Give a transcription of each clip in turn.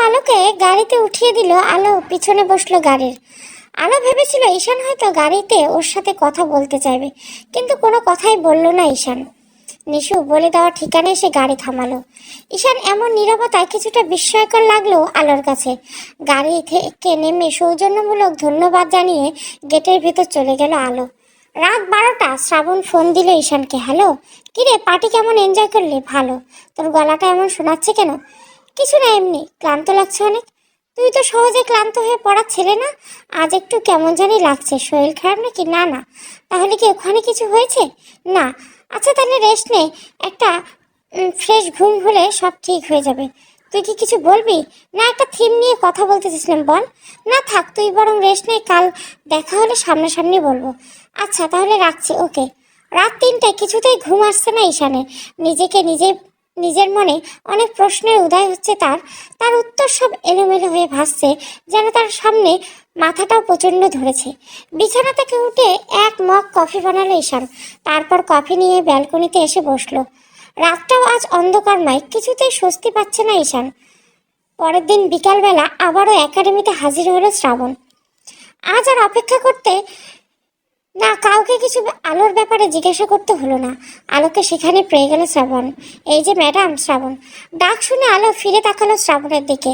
আলোকে গাড়িতে উঠিয়ে দিল। আলো পিছনে বসলো গাড়ির। আলো ভেবেছিল ঈশান হয়তো গাড়িতে ওর সাথে কথা বলতে চাইবে, কিন্তু কোনো কথাই বলল না ঈশান। নিশু বলে দেওয়া ঠিকানায় এসে গাড়ি থামালো। ঈশান এমন নীরবতায় কিছুটা বিস্ময়কর লাগলো আলোর কাছে। গাড়ি থেকে নেমে সৌজন্যমূলক ধন্যবাদ জানিয়ে গেটের ভিতর চলে গেল আলো। রাত 12টা। শ্রাবণ ফোন দিল ঈশানকে। হ্যালো, কিরে পার্টি কেমন এনজয় করলি? ভালো। তোর গলাটা এমন শোনাচ্ছে কেন? কিছু না, এমনি ক্লান্ত লাগছে অনেক। তুই তো সহজে ক্লান্ত হয়ে পড়ার ছেলে না। আজ একটু কেমন জানি লাগছে। শরীর খারাপ নাকি? না না। তাহলে কি ওখানে কিছু হয়েছে? না। আচ্ছা তাহলে রেস্ট নে। একটা ফ্রেশ ঘুম হলে সব ঠিক হয়ে যাবে। তুই কি কিছু বলবি? না, একটা থিম নিয়ে কথা বলতে চেয়েছিলাম। বল। না থাক, তুই বরং রেস্ট নে, কাল দেখা হলে সামনাসামনি বলবো। আচ্ছা তাহলে রাখছি, ওকে। রাত 3টায় কিছুতেই ঘুম আসছে না ঈশানের। নিজের মনে অনেক প্রশ্নের উদয় হচ্ছে তার। তার উত্তর সব এলোমেলো হয়ে ভাসছে, যেন তার সামনে মাথাটাও প্রচণ্ড ধরেছে। বিছানা থেকে উঠে এক মগ কফি বানালো ঈশান। তারপর কফি নিয়ে ব্যালকনিতে এসে বসলো। রাতটাও আজ অন্ধকারময়, কিছুতেই স্বস্তি পাচ্ছে না ঈশান। পরের দিন বিকালবেলা আবারও একাডেমিতে হাজির হলো শ্রাবণ। আজ আর অপেক্ষা করতে না, কাউকে কিছু আলোর ব্যাপারে জিজ্ঞাসা করতে হলো না। আলোকে সেখানে পেয়ে গেল শ্রাবণ। এই যে ম্যাডাম। শ্রাবণ ডাক শুনে আলো ফিরে তাকালো শ্রাবণের দিকে।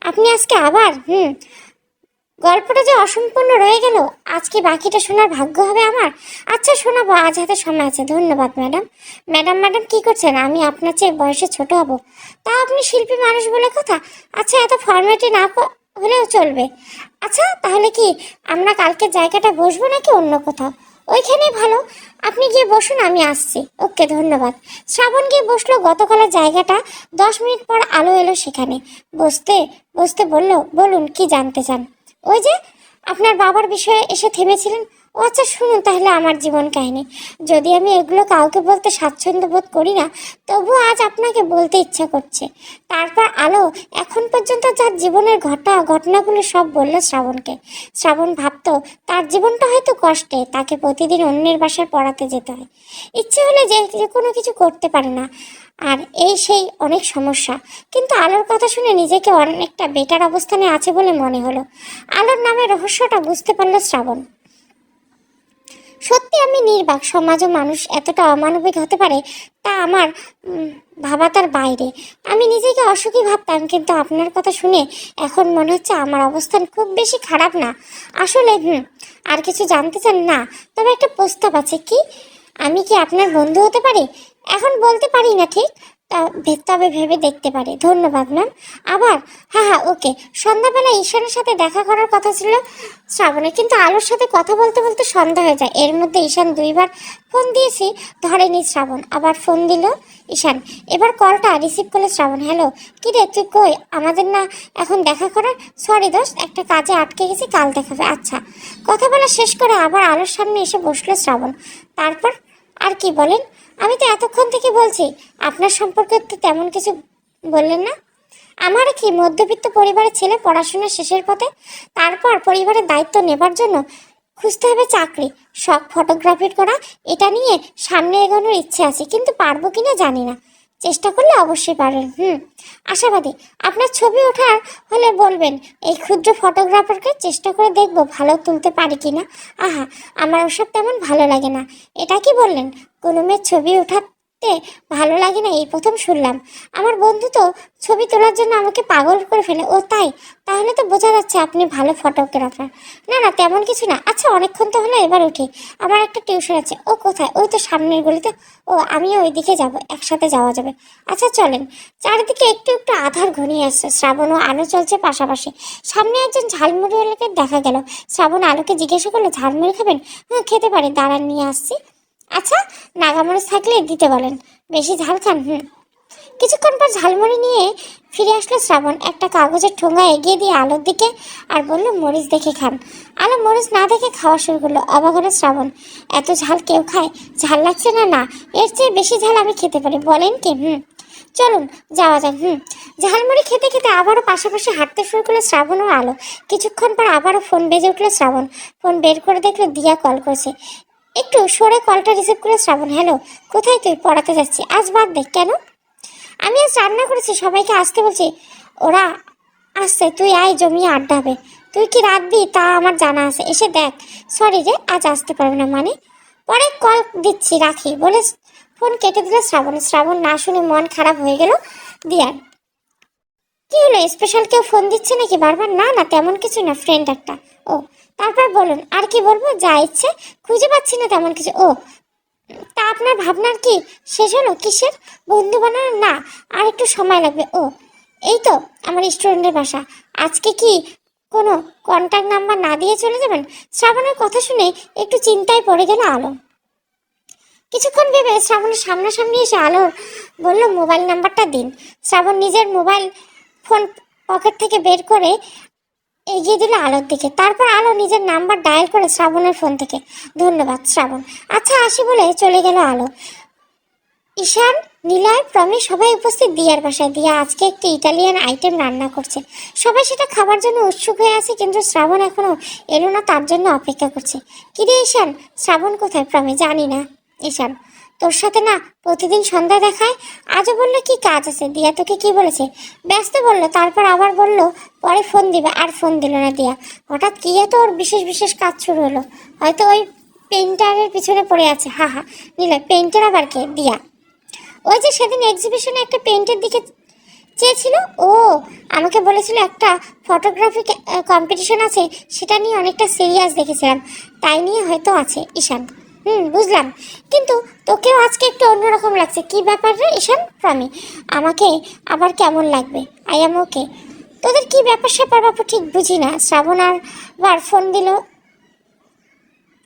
আপনি আজকে আবার? গল্পটা যে অসম্পূর্ণ রয়ে গেল, আজকে বাকিটা শোনার ভাগ্য হবে আমার। আচ্ছা শোনাবো, আজ হাতে সময় আছে। ধন্যবাদ ম্যাডাম। ম্যাডাম ম্যাডাম কি করছেন? আমি আপনার চেয়ে বয়সে ছোট হব, তা আপনি শিল্পী মানুষ বলে কথা। আচ্ছা এত ফর্মালিটি না হলেও চলবে। আচ্ছা তাহলে কি আমরা কালকে জায়গাটা বসবো নাকি অন্য কোথাও? ওইখানেই ভালো। আপনি গিয়ে বসুন, আমি আসছি। ওকে ধন্যবাদ। শ্রাবণ গিয়ে বসলো গতকালের জায়গাটা। 10 মিনিট পর আলো এলো সেখানে। বসতে বসতে বলল, বলুন কি জানতে চান? ওই যে আপনার বাবার বিষয়ে এসে থেমেছিলেন। ও আচ্ছা শুনুন তাহলে আমার জীবন কাহিনী। যদি আমি এগুলো কাউকে বলতে স্বাচ্ছন্দ্য বোধ করি না, তবুও আজ আপনাকে বলতে ইচ্ছা করছে। তারপর আলো এখন পর্যন্ত যার জীবনের ঘটনাগুলো সব বলল শ্রাবণকে। শ্রাবণ ভাবতো তার জীবনটা হয়তো কষ্টে, তাকে প্রতিদিন অন্যের বাসায় পড়াতে যেতে হয়। ইচ্ছে হলে যে কোনো কিছু করতে পারে না, আর এই সেই অনেক সমস্যা। কিন্তু আলোর কথা শুনে নিজেকে অনেকটা বেটার অবস্থানে আছে বলে মনে হলো। আলোর নামে রহস্যটা বুঝতে পারল শ্রাবণ। সত্যি আমি নির্বাক, সমাজ ও মানুষ এতটা অমানবিক হতে পারে তা আমার ভাবা তার বাইরে। আমি নিজেকে অসুখী ভাবতাম, কিন্তু আপনার কথা শুনে এখন মনে হচ্ছে আমার অবস্থান খুব বেশি খারাপ না। আসলে আর কিছু জানতে চান? না, তবে একটা প্রস্তাব আছে। কি? আমি কি আপনার বন্ধু হতে পারি? এখন বলতে পারি না ঠিক, তবে ভেবে দেখতে পারি। ধন্যবাদ ম্যাম। আবার? হ্যাঁ হ্যাঁ, ওকে। সন্ধ্যাবেলা ঈশানের সাথে দেখা করার কথা ছিল শ্রাবণের, কিন্তু আলোর সাথে কথা বলতে বলতে সন্ধ্যা হয়ে যায়। এর মধ্যে ঈশান 2বার ফোন দিয়েছি, ধরেনি শ্রাবণ। আবার ফোন দিল ঈশান। এবার কলটা রিসিভ করলো শ্রাবণ। হ্যালো, কিরে তুই কই? আমাদের না এখন দেখা করার? সরি দোস্ত, একটা কাজে আটকে গেছি, কাল দেখাবে। আচ্ছা। কথা বলা শেষ করে আবার আলোর সামনে এসে বসলো শ্রাবণ। তারপর আর কি বলেন? আমি তো এতক্ষণ থেকে বলছি, আপনার সম্পর্কে তো তেমন কিছু বললেন না। আমার কি মধ্যবিত্ত পরিবারের ছেলে, পড়াশোনা শেষের পথে। তারপর পরিবারের দায়িত্ব নেবার জন্য খুঁজতে হবে চাকরি, শখ ফটোগ্রাফি করা। এটা নিয়ে সামনে এগোনোর ইচ্ছে আছে, কিন্তু পারবো কিনা জানি না। চেষ্টা করলে অবশ্যই পারবেন। আশাবাদী। আপনার ছবি ওঠার হলে বলবেন, এই ক্ষুদ্র ফটোগ্রাফারকে চেষ্টা করে দেখবো ভালো তুলতে পারি কিনা। আহা, আমার ওসব তেমন ভালো লাগে না। এটা কি বললেন? কোনো মেয়ের ছবি ওঠাতে ভালো লাগে না এই প্রথম শুনলাম। আমার বন্ধু তো ছবি তোলার জন্য আমাকে পাগল করে ফেলে। ও তাই? তাহলে তো বোঝা যাচ্ছে আপনি ভালো ফটোগ্রাফার। না না, তেমন কিছু না। আচ্ছা অনেকক্ষণ তো হলো, এবার উঠি, আমার একটা টিউশন আছে। ও কোথায়? ওই তো সামনের গলিতে। ও আমিও ওই দিকে যাবো, একসাথে যাওয়া যাবে। আচ্ছা চলেন। চারিদিকে একটু একটু আধার ঘনিয়ে আসছে। শ্রাবণ ও আলো চলছে পাশাপাশি। সামনে একজন ঝালমুড়িওয়ালাকে দেখা গেল। শ্রাবণ আলোকে জিজ্ঞাসা করলো, ঝালমুড়ি খাবেন? হ্যাঁ খেতে পারি, দাঁড়ান নিয়ে আসছি। আচ্ছা, নাগামরিচ থাকলে দিতে বলেন। বেশি ঝাল খান? কিছুক্ষণ পর ঝালমুড়ি নিয়ে ফিরে আসলো শ্রাবণ। একটা কাগজের ঠোঙা এগিয়ে দিয়ে আলোর দিকে আর বলল, মরিচ দেখে খান। আলো মরিচ না দেখে খাওয়া শুরু করলো। অবাক হলো শ্রাবণ, এত ঝাল কেউ খায়? ঝাল লাগছে না? না, এর চেয়ে বেশি ঝাল আমি খেতে পারি। বলেন কি? চলুন যাওয়া যাক। ঝালমুড়ি খেতে খেতে আবারও পাশাপাশি হাঁটতে শুরু করলো শ্রাবণ ও আলো। কিছুক্ষণ পর আবারও ফোন বেজে উঠলো শ্রাবণ। ফোন বের করে দেখলো দিয়া কল করেছে। একটু সরে কলটা রিসিভ করে শ্রাবণ, হ্যালো, কোথায় তুই? পড়াতে যাচ্ছি। আজ বাদ দে। কেন? আমি আজ রান্না করেছি, সবাইকে আসতে বলছি। ওরা আসছে, তুই আয়, জমিয়ে আড্ডা হবে। তুই কি রাখবি তা আমার জানা আছে, এসে দেখ। সরি রে, আজ আসতে পারবে না মানে? পরে কল দিচ্ছি, রাখি বলে ফোন কেটে দিল শ্রাবণ। শ্রাবণ না শুনে মন খারাপ হয়ে গেল দিয়ার। কি হলো, স্পেশাল কেউ ফোন দিচ্ছে নাকি বারবার? না না, তেমন কিছু না, ফ্রেন্ড একটা। ও, তারপর বলুন। আর কি বলবো, যা ইচ্ছে, খুঁজে পাচ্ছি না তেমন কিছু। ও, তা আপনার ভাবনার কি শেষ হলো? কিসের বন্ধু বানানোর? না, আর একটু সময় লাগবে। ও, এই তো আমার স্টুডেন্টের বাসা। আজকে কি কোনো কন্ট্যাক্ট নাম্বার না দিয়ে চলে যাবেন? শ্রাবণের কথা শুনে একটু চিন্তায় পড়ে গেল আলো। কিছুক্ষণ ভেবে শ্রাবণের সামনাসামনি এসে আলো বলল, মোবাইল নাম্বারটা দিন। শ্রাবণ নিজের মোবাইল ফোন পকেট থেকে বের করে এগিয়ে দিল আলোর দিকে। তারপর আলো নিজের নাম্বার ডায়াল করে শ্রাবণের ফোন থেকে। ধন্যবাদ শ্রাবণ, আচ্ছা আসি বলে চলে গেল আলো। ঈশান, নিলয়, প্রমি সবাই উপস্থিত দিয়ার বাসায়। দিয়া আজকে একটি ইটালিয়ান আইটেম রান্না করছে। সবাই সেটা খাবার জন্য উৎসুক হয়ে আছে, কিন্তু শ্রাবণ এখনো এলো না, তার জন্য অপেক্ষা করছে। কিরে ঈশান, শ্রাবণ কোথায়? প্রমি, জানি না। ঈশান, তোর সাথে না প্রতিদিন সন্ধ্যা দেখায়, আজও বললো কি কাজ আছে। দিয়া তোকে কি বলেছে? ব্যস্ত বললো, তারপর আবার বললো পরে ফোন দিবে, আর ফোন দিল না দিয়া। হঠাৎ কি এত ওর বিশেষ বিশেষ কাজ শুরু হলো? হয়তো ওই পেইন্টারের পিছনে পড়ে আছে। হা হা। নিলয়, পেইন্টার আবার কে? দিয়া। ওই যে সেদিন এক্সিবিশনে একটা পেইন্টের দিকে চেয়েছিল, ও আমাকে বলেছিল একটা ফটোগ্রাফি কম্পিটিশন আছে, সেটা নিয়ে অনেকটা সিরিয়াস দেখেছিলাম, তাই নিয়ে হয়তো আছে। ঈশান, বুঝলাম, কিন্তু তোকেও আজকে একটু অন্যরকম লাগছে। কি ব্যাপার রে ঈশান? প্রমি, আমাকে আবার কেমন লাগবে? আই এম ওকে। তোদের কি ব্যাপার স্যাপার বাপু ঠিক বুঝি না। শ্রাবণ আবার ফোন দিল,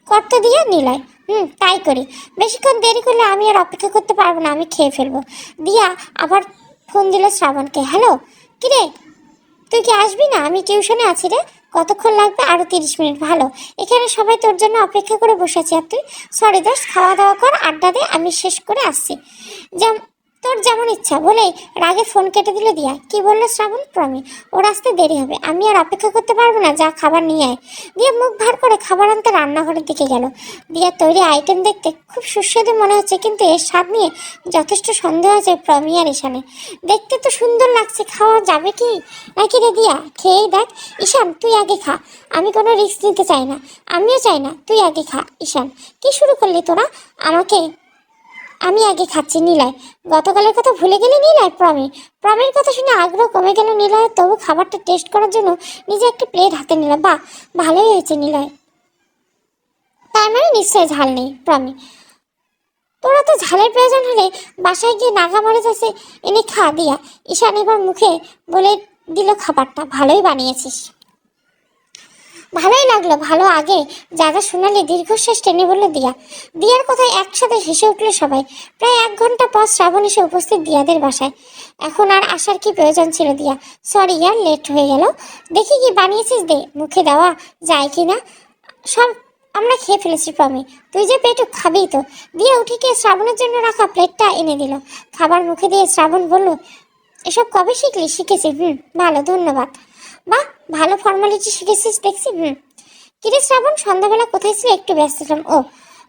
করতে দিয়ে। নিলয়, তাই করি, বেশিক্ষণ দেরি করলে আমি আর অপেক্ষা করতে পারবো না, আমি খেয়ে ফেলবো। দিয়া আবার ফোন দিল শ্রাবণকে। হ্যালো, কিরে তুই কি আসবি না? আমি টিউশনে আছি রে। কতক্ষণ লাগবে? আরো 30 মিনিট। ভালো, এখানে সবাই তোর জন্য অপেক্ষা করে বসে আছি। আর তুই? সরি দোস্ত, খাওয়া দাওয়া কর, আড্ডা দে, আমি শেষ করে আসছি। তোর যেমন ইচ্ছা বলে রাগে ফোন কেটে দিল দিয়া। কি বললো শ্রাবণ? প্রমি, ওর আসতে দেরি হবে, আমি আর অপেক্ষা করতে পারবো না, যা খাবার নিয়ে আয়। দিয়া মুখ ভার করে খাবার আনতে রান্নাঘরের দিকে গেল। দিয়া তৈরি আইটেম দেখতে খুব সুস্বাদু মনে হচ্ছে, কিন্তু এর স্বাদ নিয়ে যথেষ্ট সন্দেহ আছে প্রমি আর ঈশানে। দেখতে তো সুন্দর লাগছে, খাওয়া যাবে কি নাকি রে? দিয়া, খেয়েই দেখ। ঈশান, তুই আগে খা, আমি কোনো রিস্ক নিতে চাই না। আমিও চাই না, তুই আগে খা। ঈশান, কি শুরু করলি তোরা? আমি আগে খাচ্ছি। নিলয়, গতকালের কথা ভুলে গেলি নিলয়? প্রমির কথা শুনে আগ্রহ কমে গেল নিলয়, তবু খাবারটা টেস্ট করার জন্য নিজে একটা প্লেট হাতে নিল। বাহ, ভালোই হয়েছে নিলয়, তার মানে নিশ্চয়ই ঝাল নেই। প্রমি, তোরা তো ঝালের প্রয়োজন হলে বাসায় গিয়ে নাগামরিচ আছে এনে খা। দিয়া ঈশান এবার মুখে বলে দিল খাবারটা ভালোই বানিয়েছিস। ভালোই লাগলো, ভালো। আগে যা যা শোনালি, দীর্ঘশ্বাস টেনে বলল দিয়া। দিয়ার কথায় একসাথে হেসে উঠল সবাই। প্রায় 1 ঘন্টা পর শ্রাবণ এসে উপস্থিত দিয়াদের বাসায়। এখন আর আসার কি প্রয়োজন ছিল? দিয়া, সরি ইয়ার, লেট হয়ে গেল। দেখি কি বানিয়েছিস, দে, মুখে দেওয়া যায় কি না। সব আমরা খেয়ে ফেলেছি প্রমি, তুই যে পেটু খাবি তো। দিয়া উঠে গিয়ে শ্রাবণের জন্য রাখা প্লেটটা এনে দিল। খাবার মুখে দিয়ে শ্রাবণ বলল, এসব কবে শিখলি? শিখেছি, ভালো, ধন্যবাদ। বাহ, ভালো ফর্মালিটি শিখেছিস দেখছি। কিরে শ্রাবণ, সন্ধ্যাবেলা কোথায় ছিল? একটু ব্যস্ত ছিলাম। ও,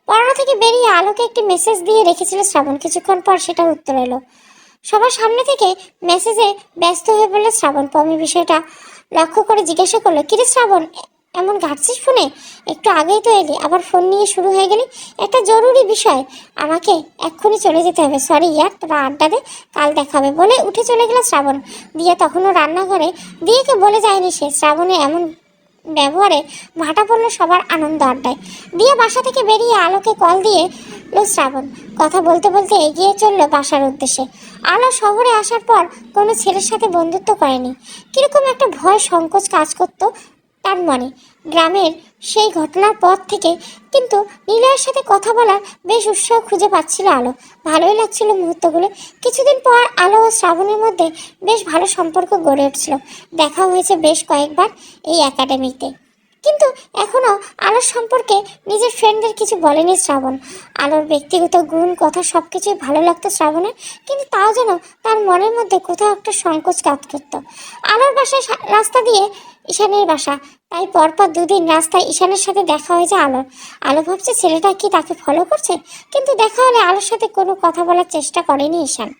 পড়ানো থেকে বেরিয়ে আলোকে একটি মেসেজ দিয়ে রেখেছিল শ্রাবণ, কিছুক্ষণ পর সেটার উত্তর এলো। সবার সামনে থেকে মেসেজে ব্যস্ত হয়ে পড়লো শ্রাবণ। পমি বিষয়টা লক্ষ্য করে জিজ্ঞাসা করলো, কিরে শ্রাবণ, এমন ঘাটছিস ফোনে? একটু আগেই তো এলি, আবার ফোন নিয়ে শুরু হয়ে গেলি। একটা জরুরি বিষয়, আমাকে এক্ষুনি চলে যেতে হবে। সরি ইয়ার, তোরা আড্ডা দে, কাল দেখাবে বলে উঠে চলে গেল শ্রাবণ। দিয়া তখনও রান্নাঘরে। দিয়াকে বলে যায়নি সে শ্রাবণে এমন ব্যবহারে ভাটা পড়লো সবার আনন্দ আড্ডায়। দিয়া বাসা থেকে বেরিয়ে আলোকে কল দিয়ে শ্রাবণ। কথা বলতে বলতে এগিয়ে চলল বাসার উদ্দেশ্যে। আলো শহরে আসার পর কোনো ছেলের সাথে বন্ধুত্ব করেনি, কিরকম একটা ভয় সংকোচ কাজ করতো তার মনে গ্রামের সেই ঘটনার পর থেকে। কিন্তু নিলয়ের সাথে কথা বলার বেশ উৎসাহ খুঁজে পাচ্ছিল আলো। ভালোই লাগছিল মুহূর্তগুলো। কিছুদিন পর আলো ও শ্রাবণের মধ্যে বেশ ভালো সম্পর্ক গড়ে উঠছিল। দেখা হয়েছে বেশ কয়েকবার এই একাডেমিতে, কিন্তু এখনও আলোর সম্পর্কে নিজের ফ্রেন্ডদের কিছু বলেনি শ্রাবণ। আলোর ব্যক্তিগত গুণ, কথা সব কিছুই ভালো লাগতো শ্রাবণের, কিন্তু তাও যেন তার মনের মধ্যে কোথাও একটা সংকোচ কাজ করত। আলোর বাসায় রাস্তা দিয়ে ঈশানের বাসা, তাই পরপর 2 দিন রাস্তায় ঈশানের সাথে দেখা হয়েছে আলোর। আলো ভাবছে ছেলেটা কি তাকে ফলো করছে, কিন্তু দেখা হলে আলোর সাথে কোনো কথা বলার চেষ্টা করেনি ঈশান।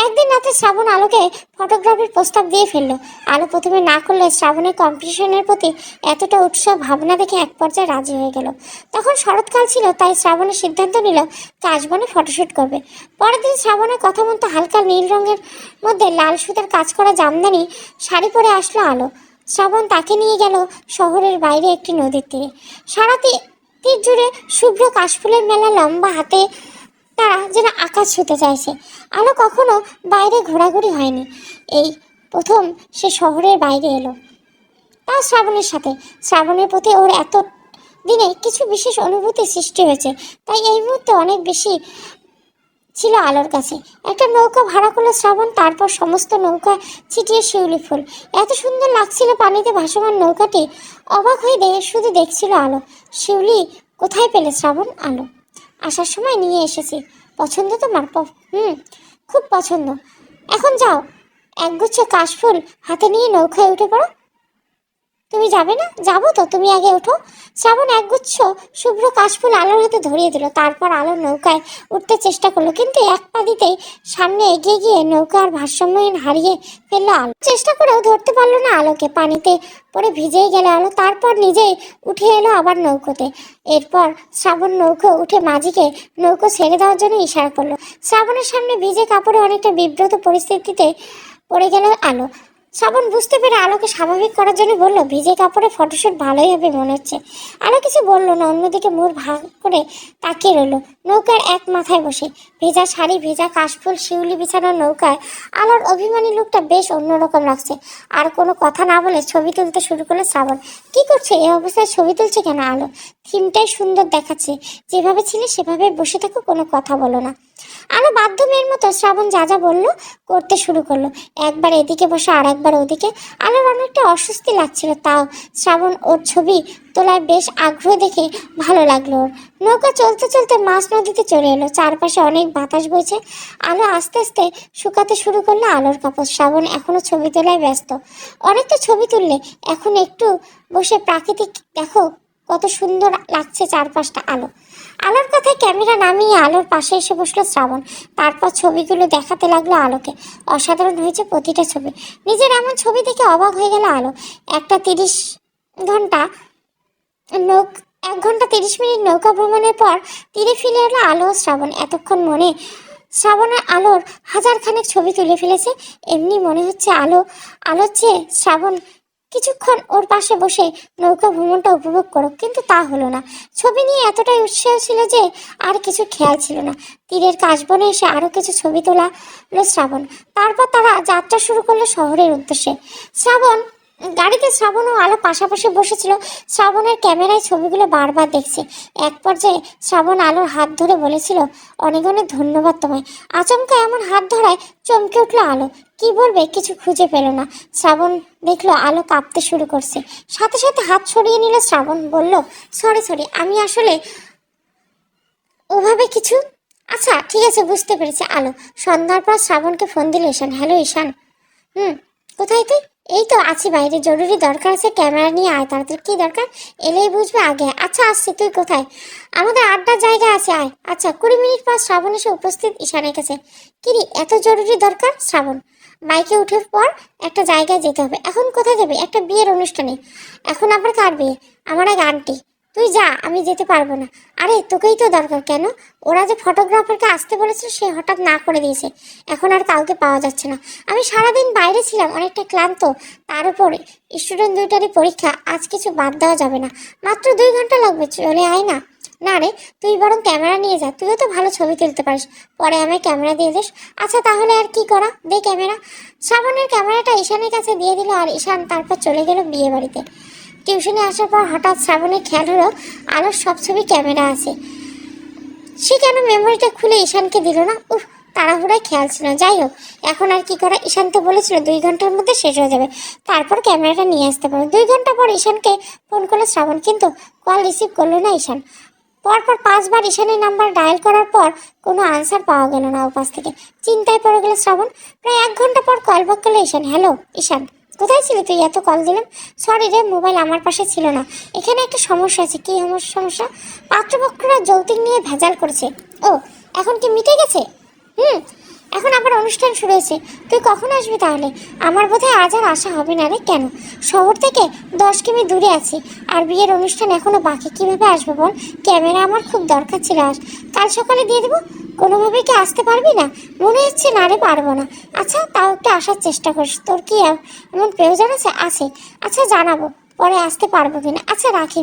একদিন রাতে শ্রাবণ আলোকে ফটোগ্রাফির প্রস্তাব দিয়ে ফেললো। আলো প্রথমে না করলে শ্রাবণের কম্পিটিশনের প্রতি এতটা উৎসাহ ভাবনা দেখে এক পর্যায়ে রাজি হয়ে গেল। তখন শরৎকাল ছিল, তাই শ্রাবণের সিদ্ধান্ত নিল কাশবনে ফটোশ্যুট করবে। পরের দিন শ্রাবণের কথা মতো হালকা নীল রঙের মধ্যে লাল সুতার কাজ করা জামদানি শাড়ি পরে আসলো আলো। শ্রাবণ তাকে নিয়ে গেল শহরের বাইরে একটি নদীর তীরে। সারা তীর জুড়ে শুভ্র কাশফুলের মেলা, লম্বা হাতে তারা যেন আকাশ ছুতে চাইছে। আলো কখনো বাইরে ঘোরাঘুরি হয়নি, এই প্রথম সে শহরের বাইরে এলো, তাও শ্রাবণের সাথে। শ্রাবণের প্রতি ওর এত দিনে কিছু বিশেষ অনুভূতি সৃষ্টি হয়েছে, তাই এই মুহূর্তে অনেক বেশি ছিল আলোর কাছে। একটা নৌকা ভাড়া করলো শ্রাবণ, তারপর সমস্ত নৌকা ছিটিয়ে শিউলি ফুল। এত সুন্দর লাগছিল পানিতে ভাসমান নৌকাটি। অবাক হয়ে শুধু দেখছিল আলো। শিউলি কোথায় পেলে শ্রাবণ? আলো আসার সময় নিয়ে এসেছি। পছন্দ তোমার? খুব পছন্দ। এখন যাও, একগুচ্ছ কাশফুল হাতে নিয়ে নৌকায় উঠে পড়ো। তুমি যাবে না? যাবো তো, তুমি আগে ওঠো। শ্রাবণ একগুচ্ছ শুভ্র কাশফুল আলোর হাতে ধরিয়ে দিল। তারপর আলোর নৌকায় উঠতে চেষ্টা করলো, কিন্তু এক পা দিতেই সামনে এগিয়ে গিয়ে নৌকার ভারসাম্যহীন হারিয়ে ফেললো আলো। চেষ্টা করেও ধরতে পারলো না আলোকে। পানিতে পরে ভিজেই গেল আলো। তারপর নিজেই উঠে এলো আবার নৌকোতে। এরপর শ্রাবণ নৌকো উঠে মাঝিকে নৌকো ছেড়ে দেওয়ার জন্য ইশারা করলো। শ্রাবণের সামনে ভিজে কাপড়ে অনেকটা বিব্রত পরিস্থিতিতে পড়ে গেল আলো। শ্রাবণ বুঝতে পেরে আলোকে স্বাভাবিক করার জন্য বলল, ভিজে কাপড়ে ফটোশ্যুট ভালোই হবে মনে হচ্ছে। আলো কিছু বলল না, অন্যদিকে মুখ ভাগ করে তাকিয়ে রইল। নৌকার এক মাথায় বসে ভেজা শাড়ি, ভেজা কাশফুল, শিউলি বিছানো নৌকায় আলোর অভিমানী লোকটা বেশ অন্যরকম লাগছে। আর কোনো কথা না বলে ছবি তুলতে শুরু করলো শ্রাবণ। কি করছে? এই অবস্থায় ছবি তুলছে কেন? আলো থিমটাই সুন্দর দেখাচ্ছে, যেভাবে ছিলে সেভাবে বসে থাকো, কোনো কথা বলো না। আলো বাধ্য মেয়ের মতো শ্রাবণ যা যা বললো করতে শুরু করলো। একবার এদিকে বসে আর একবার ওদিকে। আলোর অনেকটা অস্বস্তি লাগছিল, তাও শ্রাবণ ওর ছবি তোলার বেশ আগ্রহ দেখে ভালো লাগলো ওর। নৌকা চলতে চলতে মাছ নদীতে চলে এলো। চারপাশে অনেক বাতাস বইছে। আলো আস্তে আস্তে শুকাতে শুরু করলো আলোর কাপড়। শ্রাবণ এখনো ছবি তোলায় ব্যস্ত। অনেকটা ছবি তুললে এখন একটু বসে প্রাকৃতিক দেখো কত সুন্দর লাগছে চারপাশটা। আলোর কথায় ক্যামেরা নামিয়ে আলোর পাশে এসে বসলো শ্রাবণ। তারপর ছবিগুলো দেখাতে লাগলো আলোকে। অসাধারণ হয়েছে প্রতিটা ছবি। নিজের এমন ছবি দেখে অবাক হয়ে গেল আলো। 1 ঘন্টা 30 মিনিট নৌকা ভ্রমণের পর তীরে ফিরে এলো আলো ও শ্রাবণ। এতক্ষণ মনে শ্রাবণের আলোর হাজারখানেক ছবি তুলে ফেলেছে। এমনি মনে হচ্ছে আলোর চেয়ে শ্রাবণ কিছুক্ষণ ওর পাশে বসে নৌকা ভ্রমণটা উপভোগ করো, কিন্তু তা হলো না। ছবি নিয়ে এতটাই উৎসাহ ছিল যে আর কিছু খেয়াল ছিল না। তীরের কাশবনে এসে আরো কিছু ছবি তোলালো শ্রাবণ। তারপর তারা যাত্রা শুরু করলো শহরের উদ্দেশ্যে। গাড়িতে শ্রাবণ ও আলো পাশাপাশি বসেছিল। শ্রাবণের ক্যামেরায় ছবিগুলো বারবার দেখছে। এক পর্যায়ে শ্রাবণ আলোর হাত ধরে বলেছিল, অনেক অনেক ধন্যবাদ তোমায়। আচমকা এমন হাত ধরায় চমকে উঠলো আলো। কি বলবে কিছু খুঁজে পেল না। শ্রাবণ দেখলো আলো কাঁপতে শুরু করছে। সাথে সাথে হাত সরিয়ে নিল শ্রাবণ। বলল, সরি, আমি আসলে ওভাবে কিছু। আচ্ছা ঠিক আছে, বুঝতে পেরেছি। আলো সন্ধ্যার পর শ্রাবণকে ফোন দিল ঈশান। হ্যালো ঈশান। কোথায় তুই? এই তো আছি বাইরে, জরুরি দরকার আছে, ক্যামেরা নিয়ে আয় তাড়াতাড়ি। কি দরকার? এলেই বুঝবে আগে। আচ্ছা আসছি, তুই কোথায়? আমাদের আড্ডার জায়গা আছে, আয়। আচ্ছা 20 মিনিট পর শ্রাবণ এসে উপস্থিত ঈশানের কাছে। কিরে এত জরুরি দরকার? শ্রাবণ বাইকে উঠে পর, একটা জায়গায় যেতে হবে। এখন কোথায় যাবে? একটা বিয়ের অনুষ্ঠানে। এখন আবার কার বিয়ে? আমার এক আন্টি। তুই যা, আমি যেতে পারবো না। আরে তোকেই তো দরকার। কেন? ওরা যে ফটোগ্রাফারকে আসতে বলেছিল সে হঠাৎ না করে দিয়েছে। এখন আর কাউকে পাওয়া যাচ্ছে না। আমি সারাদিন বাইরে ছিলাম, অনেকটা ক্লান্ত। তার উপরে স্টুডেন্ট দুইটারই পরীক্ষা। আজ কিছু বাদ দেওয়া যাবে না। মাত্র 2 ঘন্টা লাগবে, চলে আয় না। না রে, তুই বরং ক্যামেরা নিয়ে যা, তুইও তো ভালো ছবি তুলতে পারিস। পরে আমায় ক্যামেরা দিয়ে দিস। আচ্ছা তাহলে আর কি করা, দে ক্যামেরা। শ্রাবণের ক্যামেরাটা ঈশানের কাছে দিয়ে দিল আর ঈশান তারপর চলে গেল বিয়ে বাড়িতে। টিউশনে আসার পর হঠাৎ শ্রাবণের খেয়াল হলো আলোর সব ছবি ক্যামেরা আছে। সে কেন মেমোরিটা খুলে ঈশানকে দিল না? তাড়াহুড়ায় খেয়াল ছিল। যাই হোক, এখন আর কি করা। ঈশান তো বলেছিল 2 ঘন্টার মধ্যে শেষ হয়ে যাবে, তারপর ক্যামেরাটা নিয়ে আসতে পারো। 2 ঘন্টা পর ঈশানকে ফোন করলো শ্রাবণ, কিন্তু কল রিসিভ করলো না ঈশান। পরপর 5 বার ঈশানের নাম্বার ডায়াল করার পর কোনো আনসার পাওয়া গেল না ওপাশ থেকে। চিন্তায় পড়ে গেল শ্রাবণ। প্রায় 1 ঘন্টা পর কল ব্যাক করলো ঈশান। হ্যালো ঈশান, কোথায় ছিলি তুই? এত কল দিলাম। সরি রে, মোবাইল আমার পাশে ছিল না। এখানে একটা সমস্যা আছে। কি সমস্যা? পাত্রপক্ষরা যৌতুক নিয়ে ভেজাল করেছে। ও, এখন কি মিটে গেছে? এখন আবার অনুষ্ঠান শুরু হয়েছে, তুই কখন আসবি তাহলে? আমার বোধহয় আজ আর আসা হবে না রে। কেন? শহর থেকে 10 কিমি দূরে আছি, আর বিয়ের অনুষ্ঠান এখনো বাকি, কিভাবে আসবো বল? ক্যামেরা আমার খুব দরকার ছিল, আজ কাল সকালে দিয়ে দেবো। কোনোভাবে কি আসতে পারবি না? মনে হচ্ছে না রে, পারবো না। আচ্ছা তাও একটু আসার চেষ্টা করিস। তোর কি এমন প্রয়োজন আছে? আচ্ছা জানাবো পরে আসতে পারবো কিনা। আচ্ছা রাখি।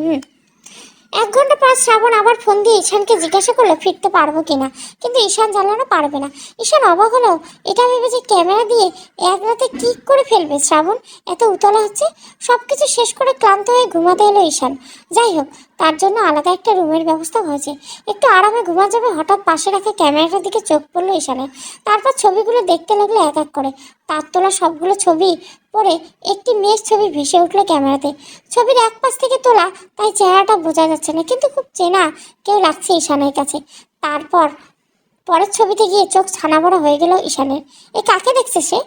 1 ঘন্টা পর শ্রাবণ আবার ফোন দিয়ে ঈশানকে জিজ্ঞাসা করলো ফিরতে পারবো কিনা, কিন্তু ঈশান জানানো পারবে না। ঈশান অবাক হলো, এটা ভেবে যে ক্যামেরা দিয়ে এক রাতে কি করে ফেলবে। শ্রাবণ এত উতলা হচ্ছে। সবকিছু শেষ করে ক্লান্ত হয়ে ঘুমাতে এলো ঈশান। যাই হোক, তার জন্য আলাদা একটা রুমের ব্যবস্থা হয়েছে, একটু আরামে ঘুমা যাবে। হঠাৎ পাশে রাখা ক্যামেরাটার দিকে চোখ পড়লো ঈশানের। তারপর ছবিগুলো দেখতে লাগলো এক এক করে। তার তোলা সবগুলো ছবি পরে একটি মেয়ের ছবি ভেসে উঠলো ক্যামেরাতে। ছবির এক পাশ থেকে তোলা, তাই চেহারাটা বোঝা যাচ্ছে না, কিন্তু খুব চেনা কেউ লাগছে ঈশানের কাছে। তারপর পরের ছবিতে গিয়ে চোখ ছানা বড় হয়ে গেল ঈশানের। কাকে দেখছে সে?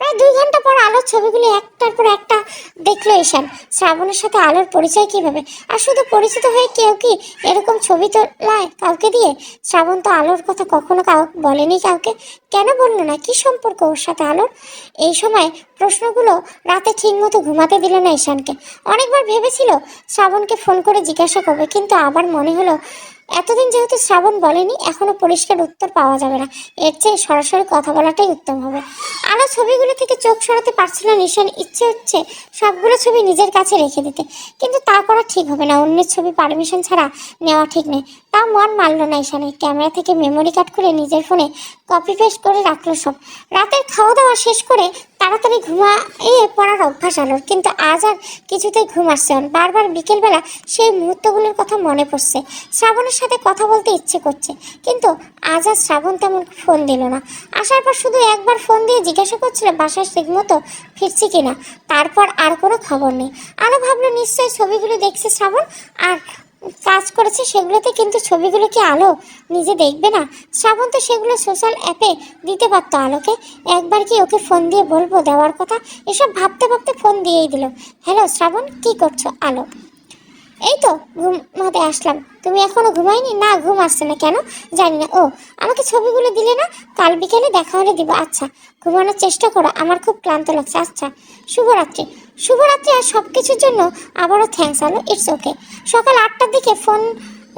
প্রায় 2 ঘন্টা পর আলোর ছবিগুলি একটার পর একটা দেখলো ঈশান। শ্রাবণের সাথে আলোর পরিচয় কিভাবে? আর শুধু পরিচিত হয়ে কেউ কি এরকম ছবি তোলায় কাউকে দিয়ে? শ্রাবণ তো আলোর কথা কখনো বলেনি কাউকে। কেন বললো না? কি সম্পর্ক ওর সাথে আলোর? এই সময় প্রশ্নগুলো রাতে ঠিক মতো ঘুমাতে দিল না ঈশানকে। অনেকবার ভেবেছিল শ্রাবণকে ফোন করে জিজ্ঞাসা করবে, কিন্তু আবার মনে হলো এতদিন যেহেতু শ্রাবণ বলেনি, এখনো পরিষ্কার উত্তর পাওয়া যাবে না। এর চেয়ে সরাসরি কথা বলাটাই উত্তম হবে। আলো ছবিগুলো থেকে চোখ সরাতে পারছিল না ঈশান। ইচ্ছে হচ্ছে সবগুলো ছবি নিজের কাছে রেখে দিতে, কিন্তু তা করা ঠিক হবে না। অন্যের ছবি পারমিশন ছাড়া নেওয়া ঠিক নেই। তা মন মানল না ঈশানের। ক্যামেরা থেকে মেমোরি কার্ড করে নিজের ফোনে কপি পেস্ট করে রাখলো সব। রাতের খাওয়া দাওয়া শেষ করে তাড়াতাড়ি ঘুমিয়ে পড়ার অভ্যাস আলোর, কিন্তু আজ আর কিছুতেই ঘুম আসছে না। বারবার বিকেলবেলা সেই মুহূর্তগুলোর কথা মনে পড়ছে। শ্রাবণের সাথে কথা বলতে ইচ্ছে করছে, কিন্তু আজ আর শ্রাবণ তেমন ফোন দিল না। আসার পর শুধু একবার ফোন দিয়ে জিজ্ঞাসা করছিল বাসায় ঠিক মতো ফিরছি কিনা। তারপর আর কোনো খবর নেই। আলো ভাবলো নিশ্চয়ই ছবিগুলো দেখছে শ্রাবণ আর কাজ করেছে সেগুলোতে, কিন্তু ছবিগুলো কি আলো নিজে দেখবে না? শ্রাবণ তো সেগুলো সোশ্যাল অ্যাপে দিতে পারতো আলোকে। একবার কি ওকে ফোন দিয়ে বলবো দেওয়ার কথা? এসব ভাবতে ভাবতে ফোন দিয়েই দিল। হ্যালো শ্রাবণ, কি করছো? আলো: এই তো ঘুমাতে আসলাম। তুমি এখনো ঘুমাইনি? না, ঘুম আসছে না। কেন? জানি না। ও, আমাকে ছবিগুলো দিলে না? কাল বিকেলে দেখা হলে দিব। আচ্ছা, ঘুমানোর চেষ্টা করো, আমার খুব ক্লান্ত লাগছে। আচ্ছা, শুভরাত্রি। শুভরাত্রি। আর সব কিছুর জন্য আবারও থ্যাঙ্কস আলো। It's okay. সকাল 8টার দিকে ফোন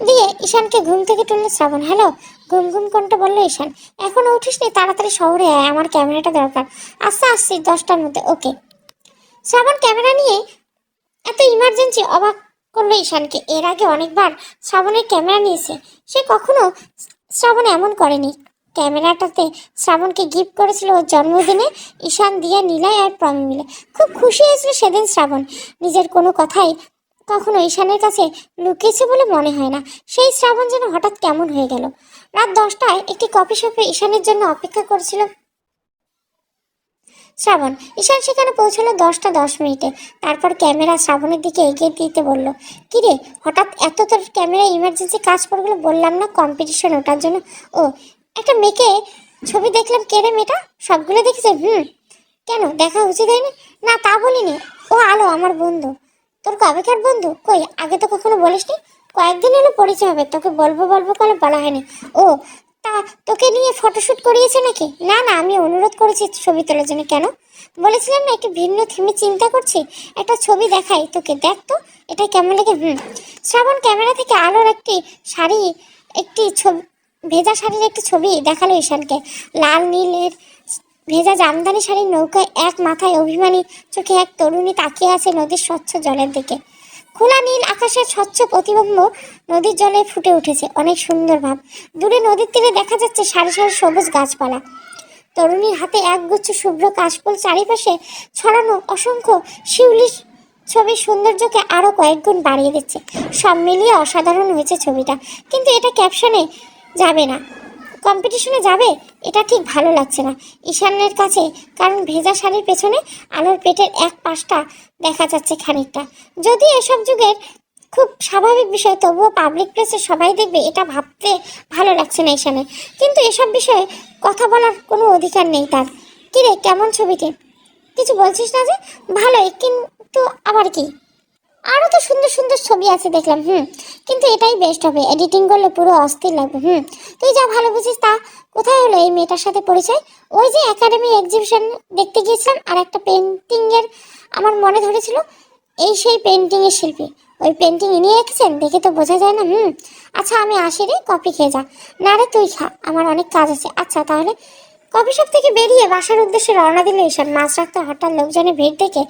দিয়ে ঈশানকে ঘুম থেকে তুলল শ্রাবণ। হ্যালো। ঘুম ঘুম কোনটা বললো ঈশান। এখনো উঠিসনি? তাড়াতাড়ি শহরে আয়, আমার ক্যামেরাটা দরকার। আচ্ছা আসছি 10টার মধ্যে। ওকে। শ্রাবণ ক্যামেরা নিয়ে এত ইমার্জেন্সি অবাক করলো ঈশানকে। এর আগে অনেকবার শ্রাবণের ক্যামেরা নিয়েছে, সে কখনো শ্রাবণ এমন করেনি। ক্যামেরাটাতে শ্রাবণকে গিফট করেছিল ওর জন্মদিনে ঈশান, দিয়া, নীলাই আর প্রমি মিলে। খুব খুশি হয়েছিল সেদিন শ্রাবণ। নিজের কোনো কথাই কখনো ঈশানের কাছে লুকিয়েছে বলে মনে হয় না। সেই শ্রাবণ যেন হঠাৎ কেমন হয়ে গেল। রাত 10টায় একটি কফি শপে ঈশানের জন্য অপেক্ষা করেছিল শ্রাবণ। ঈশান সেখানে পৌঁছালো 10টা 10 মিনিটে। তারপর ক্যামেরা শ্রাবণের দিকে এগিয়ে দিতে বলল, কিরে হঠাৎ এত তোর ক্যামেরা ইমার্জেন্সি কাজ পড়ে গেলো? বললাম না কম্পিটিশন ওটার জন্য। ও, একটা মেয়েকে ছবি দেখলাম। কে রে মেয়েটা? সবগুলো দেখেছে? কেন, দেখা উচিত হয়নি? না, তা বলিনি। ও আলো, আমার বন্ধু। তোর কবেকার বন্ধু? কই, আগে তো কখনো বলিসনি। কয়েকদিন হলো পরিচয় হবে, তোকে বলবো বলবো করে বলা হয়নি। ও, তা তোকে নিয়ে ফটোশ্যুট করিয়েছে নাকি? না না, আমি অনুরোধ করেছি ছবি তোলার জন্য। কেন? বলেছিলাম না একটু ভিন্ন থিমে চিন্তা করছি, একটা ছবি দেখাই তোকে, দেখ তো এটা কেমন লাগে। শ্রাবণ ক্যামেরা থেকে আলোর একটি ছবি, ভেজা শাড়ির একটি ছবি দেখালো ঈশানকে। লাল নীলের ভেজা জামদানি শাড়ির নৌকায় এক মাথায় অভিমানী চোখে এক তরুণী তাকিয়ে আছে নদীর স্বচ্ছ জলের দিকে। খোলা নীল আকাশের স্বচ্ছ প্রতিবিম্ব নদীর জলে ফুটে উঠেছে অনেক সুন্দর ভাব। দূরে নদীর তীরে দেখা যাচ্ছে সারি সারি সবুজ গাছপালা। তরুণীর হাতে একগুচ্ছ শুভ্র কাশফুল, চারিপাশে ছড়ানো অসংখ্য শিউলির ছবির সৌন্দর্যকে আরও কয়েক গুণ বাড়িয়ে দিচ্ছে। সব মিলিয়ে অসাধারণ হয়েছে ছবিটা, কিন্তু এটা ক্যাপশনে যাবে না, কম্পিটিশনে যাবে, এটা ঠিক ভালো লাগছে না ঈশানের কাছে। কারণ ভেজা শাড়ির পেছনে আলোর পেটের এক পাশটা দেখা যাচ্ছে খানিকটা। যদি এসব যুগের খুব স্বাভাবিক বিষয়, তবুও পাবলিক প্লেসে সবাই দেখবে, এটা ভাবতে ভালো লাগছে না ঈশানের। কিন্তু এসব বিষয়ে কথা বলার কোনো অধিকার নেই তার। কিরে, কেমন ছবিটি? কিছু বলছিস না যে? ভালোই, কিন্তু আবার কি? আরও তো সুন্দর সুন্দর ছবি আছে দেখলাম। কিন্তু এটাই বেস্ট হবে, এডিটিং করলে পুরো অস্থির লাগবে। তুই যা ভালো বুঝিস তা। কোথায় হলো এই মেয়েটার সাথে পরিচয়? ওই যে একাডেমি এক্সিবিশন দেখতে গিয়েছিলাম, আর একটা পেন্টিংয়ের আমার মনে ধরেছিল। এই সেই পেন্টিংয়ের শিল্পী। ওই পেন্টিং ইনি এঁকেছেন, দেখে তো বোঝা যায় না। আচ্ছা আমি আসি রে, কফি খেয়ে যা। না রে তুই খা, আমার অনেক কাজ আছে। আচ্ছা তাহলে। কফি শপ থেকে বেরিয়ে বাসার উদ্দেশ্যে রওনা দিল ঈশান। মাঝ রাস্তায় হঠাৎ লোকজনের ভিড় দেখে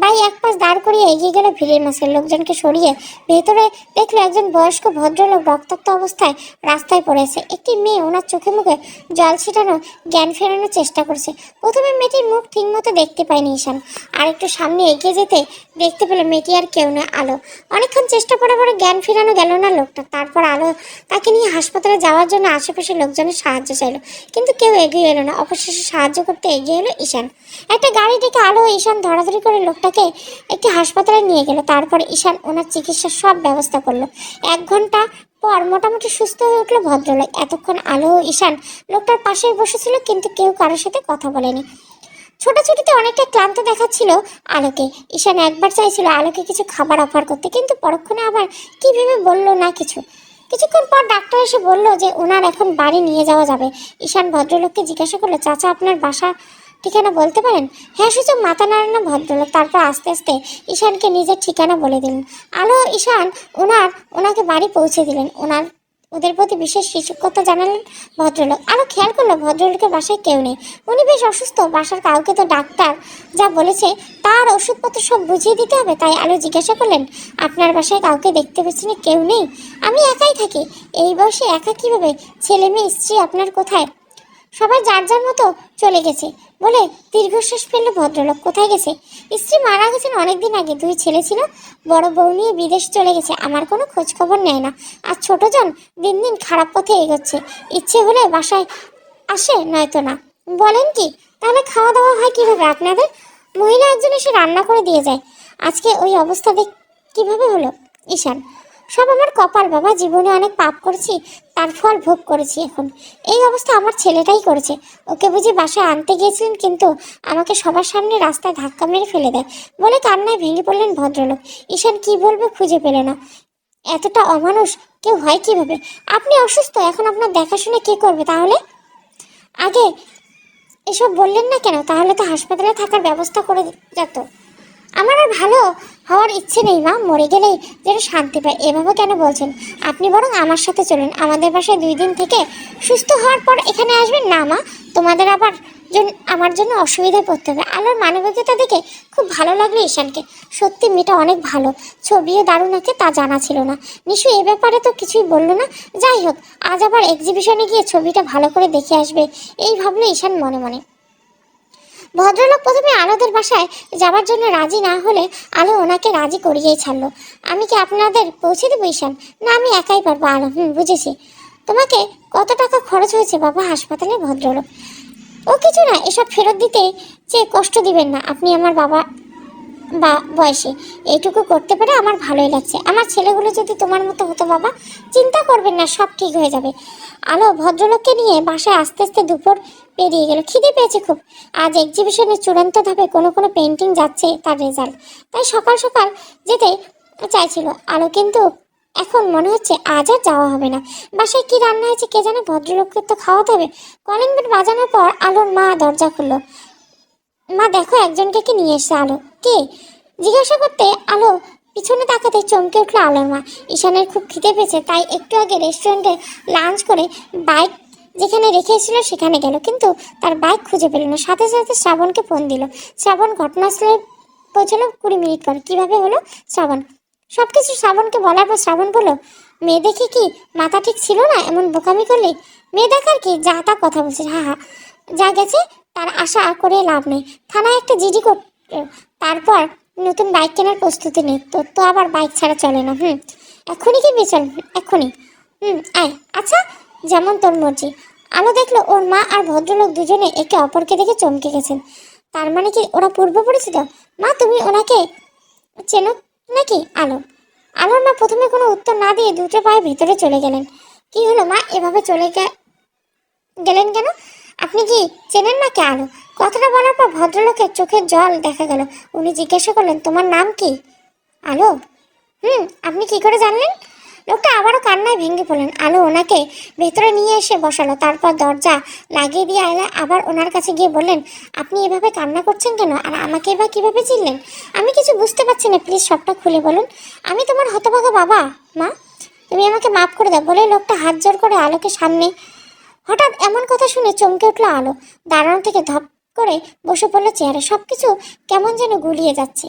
ভাই এক পাশ দাঁড় করিয়ে এগিয়ে গেল ভিড়ের মাঝে। লোকজনকে সরিয়ে ভেতরে দেখলো একজন বয়স্ক ভদ্রলোক রক্তাক্ত অবস্থায় রাস্তায় পড়েছে। একটি মেয়ে ওনার চোখে মুখে জল ছিটানো জ্ঞান ফেরানোর চেষ্টা করছে। প্রথমে মেয়েটির মুখ ঠিকমতো দেখতে পায়নি ঈশান, আর একটু সামনে এগিয়ে যেতে দেখতে পেল মেয়েটি আর কেউ নয়, আলো। অনেকক্ষণ চেষ্টা করার পরে জ্ঞান ফেরানো গেল না লোকটা। তারপর আলো তাকে নিয়ে হাসপাতালে যাওয়ার জন্য আশেপাশে লোকজনের সাহায্য চাইল, কিন্তু কেউ এগিয়ে এলো না। অবশেষে সাহায্য করতে এগিয়ে এলো ঈশান। একটা গাড়ি ডেকে আলো ঈশান ধরাধরি করে লোকটাকে একটি হাসপাতালে নিয়ে গেল। তারপর ঈশান ওনার চিকিৎসার সব ব্যবস্থা করলো। 1 ঘন্টা পর মোটামুটি সুস্থ হয়ে উঠলো ভদ্রলোক। এতক্ষণ আলো ও ঈশান লোকটার পাশেই বসেছিল, কিন্তু কেউ কারোর সাথে কথা বলেনি। ছোটাছুটিতে অনেকটা ক্লান্ত দেখাচ্ছিল আলোকে। ঈশান একবার চাইছিল আলোকে কিছু খাবার অফার করতে, কিন্তু পরক্ষণে আবার কি ভেবে বললো না কিছু। কিছুক্ষণ পর ডাক্তার এসে বললো যে ওনার এখন বাড়ি নিয়ে যাওয়া যাবে। ঈশান ভদ্রলোককে জিজ্ঞাসা করলো, চাচা আপনার বাসা ঠিকানা বলতে পারেন? হ্যাঁ সূচক মাথা নাড়ানো ভদ্রলোক। তারপর আস্তে আস্তে ঈশানকে নিজের ঠিকানা বলে দিলেন। আলো ঈশান ওনাকে বাড়ি পৌঁছে দিলেন। ওদের প্রতি বিশেষ কৃতজ্ঞতা জানালেন ভদ্রলোক। আরও খেয়াল করলো ভদ্রলোকের বাসায় কেউ নেই। উনি বেশ অসুস্থ, বাসার কাউকে তো ডাক্তার যা বলেছে তার ওষুধপত্র সব বুঝিয়ে দিতে হবে। তাই আলো জিজ্ঞাসা করলেন, আপনার বাসায় কাউকে দেখতে পাচ্ছি না, কেউ নেই? আমি একাই থাকি। এই বয়সে একা কীভাবে? ছেলে মেয়ে স্ত্রী আপনার কোথায়? সবাই যার যার মতো চলে গেছে বলে দীর্ঘশ্বাস ফেললো ভদ্রলোক। কোথায় গেছে? স্ত্রী মারা গেছেন অনেকদিন আগে। 2 ছেলে ছিল, বড় বউ নিয়ে বিদেশ চলে গেছে। আমার কোনো খোঁজ খবর নেয় না। আর ছোটজন দিন দিন খারাপ পথে এগোচ্ছে। ইচ্ছে হলে বাসায় আসে, নয়তো না। বলেন কি? তাহলে খাওয়া দাওয়া হয় কীভাবে আপনাদের? মহিলা একজন এসে রান্না করে দিয়ে যায়। আজকে ওই অবস্থা কীভাবে হলো? ঈশান, সব আমার কপাল বাবা। জীবনে অনেক পাপ করেছি, তার ফল ভোগ করেছি। এখন এই অবস্থা আমার ছেলেটাই করেছে। ওকে বুঝি বাসায় আনতে গিয়েছিলেন, কিন্তু আমাকে সবার সামনে রাস্তায় ধাক্কা মেরে ফেলে দেয় বলে কান্নায় ভেঙে পড়লেন ভদ্রলোক। ঈশান কি বলবে খুঁজে পেল না। এতটা অমানুষ কেউ হয় কিভাবে? আপনি অসুস্থ, এখন আপনার দেখাশোনা কে করবে তাহলে? আগে এসব বললেন না কেন? তাহলে তো হাসপাতালে থাকার ব্যবস্থা করে যেত। আমার আর ভালো হওয়ার ইচ্ছে নেই মা, মরে গেলেই যেন শান্তি পায়। এভাবে কেন বলছেন? আপনি বরং আমার সাথে চলুন, আমাদের বাসায় 2 দিন থেকে সুস্থ হওয়ার পর এখানে আসবেন। না মা, তোমাদের আবার আমার জন্য অসুবিধায় পড়তে হবে। আলোর মানবিকতা দেখে খুব ভালো লাগলো ঈশানকে। সত্যি মেয়েটা অনেক ভালো, ছবিও দারুণ আঁকে, তা জানা ছিল না। নিশু এ ব্যাপারে তো কিছুই বললো না। যাই হোক, আজ আবার এক্সিবিশনে গিয়ে ছবিটা ভালো করে দেখে আসবে, এই ভাবলো ঈশান মনে মনে। ভদ্রলোক প্রথমে আলোদের বাসায় যাবার জন্য রাজি না হলে আলো ওনাকে রাজি করিয়েই ছাড়লো। আমি কি আপনাদের পৌঁছে দেবো ঈশান? না আমি একাই পারবো। আলো, বুঝেছি। তোমাকে কত টাকা খরচ হয়েছে বাবা হাসপাতালে? ভদ্রলোক, ও কিছু না, এসব ফেরত দিতে চেয়ে কষ্ট দিবেন না। আপনি আমার বাবা বা বয়সে এইটুকু করতে পারে আমার ভালোই লাগছে। আমার ছেলেগুলো যদি তোমার মতো হতো বাবা, চিন্তা করবেন না, সব ঠিক হয়ে যাবে। আলো ভদ্রলোককে নিয়ে বাসায় আস্তে আস্তে দুপুর পেরিয়ে গেল। খিদে পেয়েছে খুব। আজ এক্সিবিশনের চূড়ান্ত ধাপে কোনো পেন্টিং যাচ্ছে তার রেজাল্ট, তাই সকাল সকাল যেতে চাইছিল আলো, কিন্তু এখন মনে হচ্ছে আজ আর যাওয়া হবে না। বাসায় কি রান্না হয়েছে কে জানে, ভদ্রলোককে তো খাওয়াতে হবে। কলিং বেল বাজানোর পর আলোর মা দরজা খুলল। মা দেখো, একজনকে কি নিয়ে এসছে। আলো, কে? জিজ্ঞাসা করতে আলো পিছনে তাকাতে চমকে উঠলো আলোর মা। ঈশানের খুব খিদে পেয়েছে, তাই একটু আগে রেস্টুরেন্টে লাঞ্চ করে বাইক যেখানে রেখে এসেছিল সেখানে গেল, কিন্তু তার বাইক খুঁজে পেল না। সাথে সাথে শ্রাবণকে ফোন দিল। শ্রাবণ ঘটনাস্থলে পৌঁছালো 20 মিনিট পর। কিভাবে হলো? শ্রাবণ সব কিছু শ্রাবণকে বলার পর শ্রাবণ বলল, মেয়ে দেখে কি মাথা ঠিক ছিল না? এমন বোকামি করলে? মেয়ে দেখার কি, যা তা কথা বলছিস। হা, যা গেছে তার আশা করে লাভ নেই। থানায় একটা জিডি করতে, তারপর নতুন বাইক কেনার প্রস্তুতি নেই। তোর তো আবার বাইক ছাড়া চলে না। এখনই কি বেচল? এখনই। আয়। আচ্ছা, যেমন তোর মর্জি। আলো দেখলো ওর মা আর ভদ্রলোক দুজনে একে অপরকে দেখে চমকে গেছেন। তার মানে কি ওরা পূর্ব পরিচিত? মা, তুমি ওনাকে চেনো নাকি? আলোর মা প্রথমে কোনো উত্তর না দিয়ে 2টা পায়ে ভিতরে চলে গেলেন। কি হলো মা, এভাবে চলে গেলেন কেন? আপনি কি চেনেন না কে? আলো কথাটা বলার পর ভদ্রলোকের চোখের জল দেখা গেল। উনি জিজ্ঞাসা করলেন, তোমার নাম কি? আলো, আপনি কি করে জানলেন? লোকটা আবারও কান্নায় ভেঙে পড়লেন। আলো ওনাকে ভেতরে নিয়ে এসে বসালো, তারপর দরজা লাগিয়ে দিয়ে আবার ওনার কাছে গিয়ে বললেন, আপনি এভাবে কান্না করছেন কেন, আর আমাকে এবার কিভাবে চিনলেন? আমি কিছু বুঝতে পারছি না, প্লিজ সবটা খুলে বলুন। আমি তোমার হতভাগা বাবা, মা, তুমি আমাকে মাফ করে দাও বলে লোকটা হাত জোর করে আলোকে সামনে। হঠাৎ এমন কথা শুনে চমকে উঠল আলো। দাঁড়ানো থেকে ধপ করে বসে পড়লো চেয়ারে। সবকিছু কেমন যেন গুলিয়ে যাচ্ছে।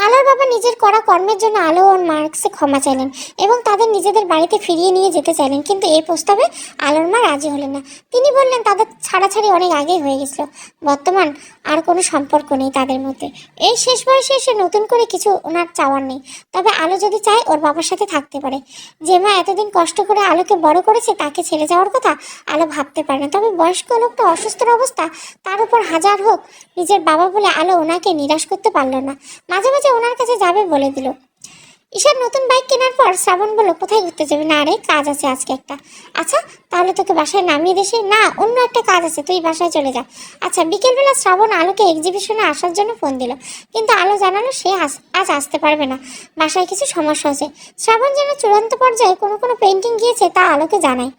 আলোর বাবা নিজের করা কর্মের জন্য আলো ও মার কাছে ক্ষমা চাইলেন এবং তাদের নিজেদের বাড়িতে ফিরিয়ে নিয়ে যেতে চাইলেন, কিন্তু এই প্রস্তাবে আলোর মা রাজি হলেন না। তিনি বললেন তাদের ছাড়াছাড়ি অনেক আগেই হয়ে গেছিল, বর্তমান আর কোনো সম্পর্ক নেই তাদের মধ্যে। এই শেষ বয়সে এসে নতুন করে কিছু ওনার চাওয়ার নেই, তবে আলো যদি চায় ওর বাবার সাথে থাকতে পারে। যে মা এতদিন কষ্ট করে আলোকে বড় করেছে তাকে ছেড়ে যাওয়ার কথা আলো ভাবতে পারে না। তবে বয়স্ক লোকটা অসুস্থর অবস্থা, তার উপর হাজার হোক নিজের বাবা বলে আলো ওনাকে নিরাশ করতে পারল না। মাঝে মাঝে ওনার কাছে যাবে বলে দিল। ঈশার নতুন বাইক কেনার পর শ্রাবণ বলল, কোথায় ঘুরতে যাবে? না রে, কাজ আছে আজকে একটা। আচ্ছা, তাহলে তোকে বাসায় নামিয়ে দেশে? না, অন্য একটা কাজ আছে, তুই বাসায় চলে যা। আচ্ছা। বিকেলবেলা শ্রাবণ আলোকে এক্সিবিশনে আসার জন্য ফোন দিল, কিন্তু আলো জানালো সে আজ আসতে পারবে না, বাসায় কিছু সমস্যা হয়েছে। শ্রাবণ যেন চূড়ান্ত পর্যায়ে কোনো পেন্টিং গিয়েছে তা আলোকে জানায়।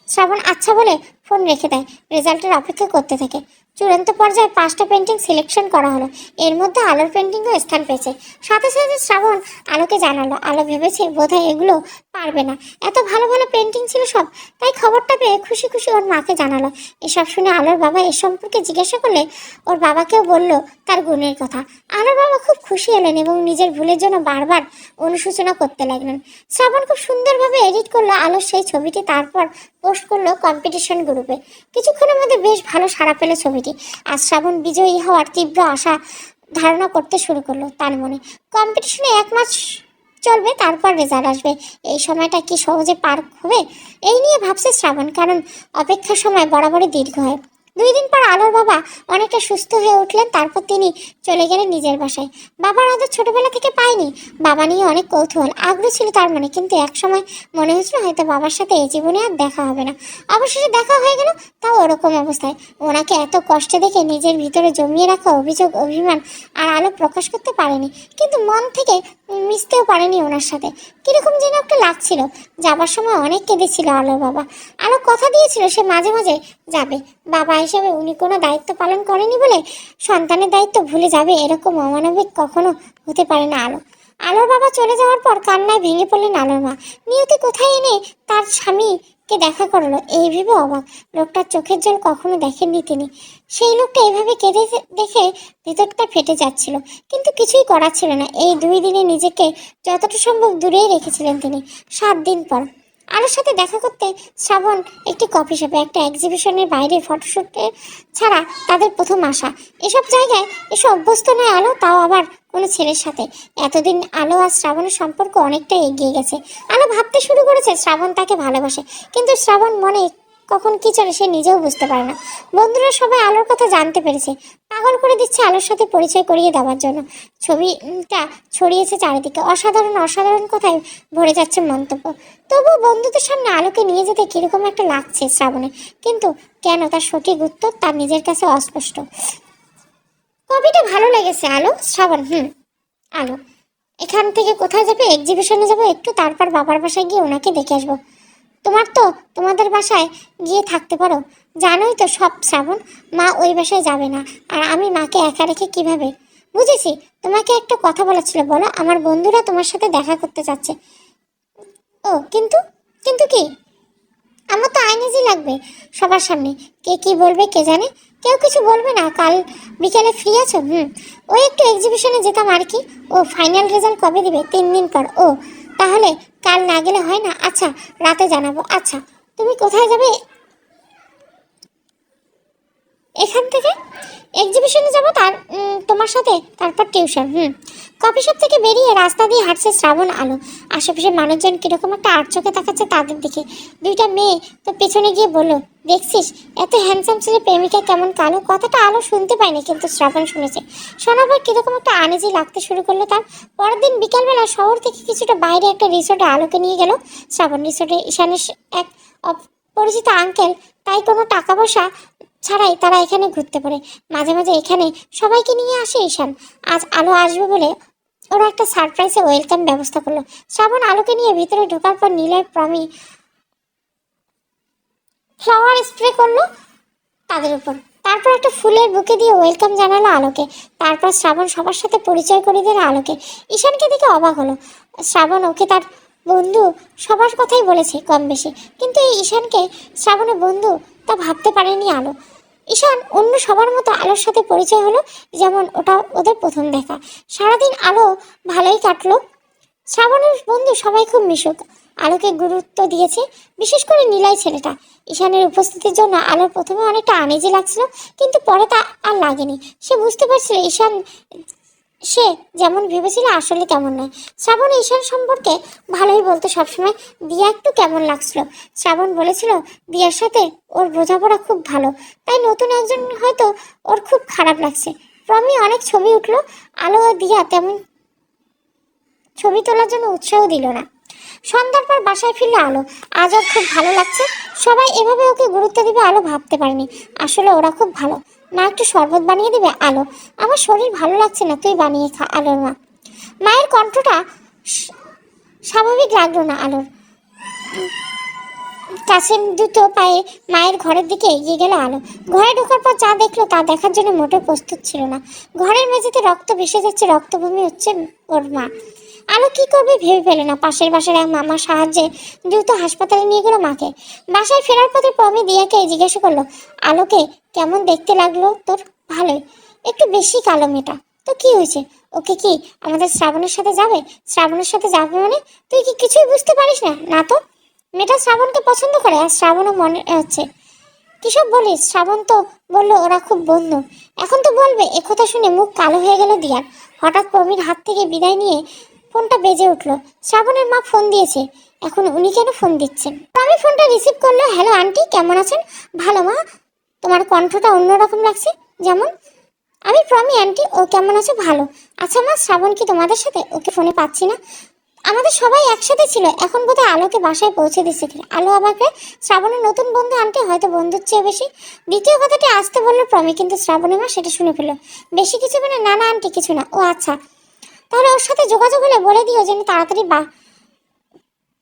শ্রাবণ আচ্ছা বলে ফোন রেখে দেয়, রেজাল্টের অপেক্ষা করতে থাকে। চূড়ান্ত পর্যায়ে 5টা পেন্টিং সিলেকশন করা হলো, এর মধ্যে আলোর পেন্টিংও স্থান পেয়েছে। সাথে সাথে শ্রাবণ আলোকে জানালো, আলো ভেবেছে বোধহয় এগুলো পারবে না, এত ভালো ভালো পেন্টিং ছিল সব। তাই খবরটা পেয়ে খুশি খুশি ওর মাকে জানালো। এসব শুনে আলোর বাবা এ সম্পর্কে জিজ্ঞাসা করলে ওর বাবাকেও বলল তার গুণের কথা। আলোর বাবা খুব খুশি হলেন এবং নিজের ভুলের জন্য বারবার অনুশোচনা করতে লাগলেন। শ্রাবণ খুব সুন্দরভাবে এডিট করলো আলোর সেই ছবিটি, তারপর পোস্ট করলো কম্পিটিশন গ্রুপে। কিছুক্ষণের মধ্যে বেশ ভালো সাড়া পেল ছবিটি। আর শ্রাবণ বিজয়ী হওয়ার তীব্র আশা ধারণা করতে শুরু করলো তার মনে। কম্পিটিশনে 1 মাস চলবে, তারপর রেজাল্ট আসবে। এই সময়টা কি সহজে পার হবে এই নিয়ে ভাবছে শ্রাবণ, কারণ অপেক্ষার সময় বরাবরই দীর্ঘ হয়। 2 দিন পর আলোর বাবা অনেকটা সুস্থ হয়ে উঠলেন, তারপর তিনি চলে গেলেন নিজের বাসায়। বাবার আদর ছোটবেলা থেকে পায়নি, বাবা নিয়ে অনেক কৌতূহল আগ্রহ ছিল তার মনে, কিন্তু একসময় মনে হয়েছিল হয়তো বাবার সাথে এই জীবনে আর দেখা হবে না। অবশেষে দেখা হয়ে গেল, তাও ওরকম অবস্থায়। ওনাকে এত কষ্টে দেখে নিজের ভিতরে জমিয়ে রাখা অভিযোগ অভিমান আর আলো প্রকাশ করতে পারেনি, কিন্তু মন থেকে মিশতেও পারেনি ওনার সাথে। কিরকম যেন একটা লাগছিল। যাবার সময় অনেক কেঁদেছিল আলোর বাবা। আলো কথা দিয়েছিল সে মাঝে মাঝে যাবে। বাবা হিসেবে উনি কোনো দায়িত্ব পালন করেনি বলে সন্তানের দায়িত্ব ভুলে যাবে, এরকম অমানবিক কখনো হতে পারে না আলো। আলোর বাবা চলে যাওয়ার পর কান্নায় ভেঙে পড়লেন আলোর মা। নিয়তি কোথায় এনে তার স্বামীকে দেখা করলো এই ভেবে অবাক। লোকটার চোখের জল কখনো দেখেননি তিনি। সেই লোকটা এভাবে কেঁদে দেখে ভেতরটা ফেটে যাচ্ছিল, কিন্তু কিছুই করার ছিল না। এই 2 দিনে নিজেকে যতটা সম্ভব দূরেই রেখেছিলেন তিনি। 7 দিন পর আলোর সাথে দেখা করতে শ্রাবণ একটি কফি শপে, একটা এক্সিবিশনের বাইরে ফটোশ্যুটে ছাড়া তাদের প্রথম আসা। এসব জায়গায় এসব অভ্যস্ত নয় আলো, তাও আবার কোনো ছেলের সাথে। এতদিন আলো আর শ্রাবণের সম্পর্ক অনেকটা এগিয়ে গেছে। আলো ভাবতে শুরু করেছে শ্রাবণ তাকে ভালোবাসে, কিন্তু শ্রাবণ মনে কখন কি চলে সে নিজেও বুঝতে পারে না। বন্ধুরা সবাই আলোর কথা জানতে পেরেছে, পাগল করে দিচ্ছে আলোর সাথে পরিচয় করিয়ে দেওয়ার জন্য। ছবিটা ছড়িয়েছে চারিদিকে, অসাধারণ অসাধারণ কথায় ভরে যাচ্ছে মন্তব্য। তবুও বন্ধুদের সামনে আলোকে নিয়ে যেতে কিরকম একটা লাগছে শ্রাবণে, কিন্তু কেন তার সঠিক উত্তর তার নিজের কাছে অস্পষ্ট। কবিটা ভালো লেগেছে আলো। শ্রাবণ আলো এখান থেকে কোথায় যাবে? এক্সিবিশনে যাবো একটু, তারপর বাবার বাসায় গিয়ে ওনাকে দেখে আসবো। তোমাদের বাসায় গিয়ে থাকতে পারো, জানোই তো সব শ্রাবণ। মা ওই বাসায় যাবে না, আর আমি মাকে একা রেখে কিভাবে? বুঝেছি, তোমাকে একটা কথা বলার ছিল, বলো। আমার বন্ধুরা তোমার সাথে দেখা করতে চাচ্ছে। ও কিন্তু কিন্তু কি? আমার তো আইনেজি লাগবে সবার সামনে, কে কি বলবে কে জানে। কেউ কিছু বলবে না? কাল বিকেলে ফ্রি আছো? ওই একটু এক্সিবিশনে যেতাম আর কি। ও ফাইনাল রেজাল্ট কবে দিবে? 3 দিন পর। ও তাহলে কাল না গেলে হয় না? আচ্ছা, রাতে জানাবো। আচ্ছা, তুমি কোথায় যাবে? এখান থেকে এক্সিবিশনে যাবো, তোমার সাথে, তারপর টিউশন। কফি শপ থেকে বেরিয়ে রাস্তা দিয়ে হাঁটছে শ্রাবণ আলো। আশেপাশে মানুষজন কিরকম একটা আর চোখে তাকাচ্ছে তাদের দিকে। 2টা মেয়ে তো পেছনে গিয়ে বলল, দেখছিস এত হ্যান্ডসাম ছেলে প্রেমিকা কেমন কালো? কথাটা আলো শুনতে পায়নি, কিন্তু শ্রাবণ শুনেছে। শোনার পর কিরকম একটা আনইজি লাগতে শুরু করলো তার। পরের দিন বিকালবেলা শহর থেকে কিছুটা বাইরে একটা রিসোর্টে আলোকে নিয়ে গেল শ্রাবণ। রিসোর্টে ঈশানের এক অপরিচিত আঙ্কেল, তাই কোনো টাকা পয়সা ছাড়াই তারা এখানে ঘুরতে পারে। মাঝে মাঝে এখানে সবাইকে নিয়ে আসে ঈশান। আজ আলো আসবে বলে ওরা একটা সারপ্রাইজে ওয়েলকাম ব্যবস্থা করলো। শ্রাবণ আলোকে নিয়ে ভিতরে ঢোকার পর নীলয় প্রমি ফ্লাওয়ার স্প্রে করলো তাদের উপর। তারপর একটা ফুলের বুকে দিয়ে ওয়েলকাম জানালো আলোকে। তারপর শ্রাবণ সবার সাথে পরিচয় করে দিল আলোকে। ঈশানকে দেখে অবাক হলো। শ্রাবণ ওকে তার বন্ধু সবার কথাই বলেছে কম বেশি, কিন্তু এই ঈশানকে শ্রাবণের বন্ধু তা ভাবতে পারেনি আলো। ঈশান অন্য সবার মতো আলোর সাথে পরিচয় হলো, যেমন ওটা ওদের প্রথম দেখা। সারাদিন আলো ভালোই কাটলো। শ্রাবণের বন্ধু সবাই খুব মিশুক, আলোকে গুরুত্ব দিয়েছে, বিশেষ করে নীলাই ছেলেটা। ঈশানের উপস্থিতির জন্য আলোর প্রথমে অনেকটা আনইজি লাগছিল, কিন্তু পরে তা আর লাগেনি। সে বুঝতে পারছিল ঈশান সে যেমন ভেবেছিল আসলে তেমন নয়। শ্রাবণ ঈশান সম্পর্কে ভালোই বলতো সবসময়। দিয়া একটু কেমন লাগছিল। শ্রাবণ বলেছিল দিয়ার সাথে ওর বোঝাপড়া খুব ভালো, তাই নতুন একজন হয়তো ওর খুব খারাপ লাগছে। প্রমি অনেক ছবি উঠলো, আলো ও দিয়া তেমন ছবি তোলার জন্য উৎসাহ দিল না। সন্ধ্যার পর বাসায় ফিরলো আলো। আজ ওর খুব ভালো লাগছে। সবাই এভাবে ওকে গুরুত্ব দিবে আলো ভাবতে পারেনি। আসলে ওরা খুব ভালো। মা একটু শরবত বানিয়ে দিবে? আলো, আমার শরীর ভালো লাগছে না, তুই বানিয়ে খা। আলোর মা। মায়ের কণ্ঠটা স্বাভাবিক লাগলো না আলোর। কাছের দুটো পায়ে মায়ের ঘরের দিকে এগিয়ে গেল আলো। ঘরে ঢোকার পর যা দেখলো তা দেখার জন্য মোটেও প্রস্তুত ছিল না। ঘরের মেঝেতে রক্ত ভেসে যাচ্ছে, রক্তভূমি হচ্ছে ওর মা। আলো কি করবে ভেবে পেল না। পাশের বাসার এক মামার সাহায্যে দ্রুত হাসপাতালে নিয়ে গেল মাকে। বাসায় ফেরার পথে প্রমি দিয়াকে জিজ্ঞাসা করলো, আলোকে কেমন দেখতে লাগলো তোর? ভালোই, একটু বেশি কালো মেয়েটা। তো কি হয়েছে? ওকে কি আমাদের শ্রাবণের সাথে যাবে? শ্রাবণের সাথে যাবে মানে? তুই কি কিছুই বুঝতে পারিস না? না তো, মেয়েটা শ্রাবণকে পছন্দ করে, আর শ্রাবণও মনে হচ্ছে। কিসব বলিস? শ্রাবণ তো বললো ওরা খুব বন্ধু। এখন তো বলবে। একথা শুনে মুখ কালো হয়ে গেল দিয়ার। হঠাৎ প্রমির হাত থেকে বিদায় নিয়ে ফোনটা বেজে উঠলো। শ্রাবণের মা ফোন দিয়েছে। এখন উনি কেন ফোন দিচ্ছেন? প্রমি ফোনটা রিসিভ করলো। হ্যালো আন্টি, কেমন আছেন? ভালো মা, তোমার কণ্ঠটা অন্যরকম লাগছে। যেমন? আমি প্রমি আন্টি, ও কেমন আছে? ভালো। আচ্ছা মা, শ্রাবণ কি তোমাদের সাথে? ওকে ফোনে পাচ্ছি না। আমাদের সবাই একসাথে ছিল, এখন বোধহয় আলোকে বাসায় পৌঁছে দিচ্ছে। আলো আমাকে শ্রাবণের নতুন বন্ধু আনতে, হয়তো বন্ধুর চেয়ে বেশি। দ্বিতীয় কথাটি আসতে বললো প্রমি, কিন্তু শ্রাবণের মা সেটা শুনে ফেললো। বেশি কিছু মানে? না না আন্টি, কিছু না। ও আচ্ছা, তাহলে ওর সাথে যোগাযোগ হলে বলে দিও যেন তাড়াতাড়ি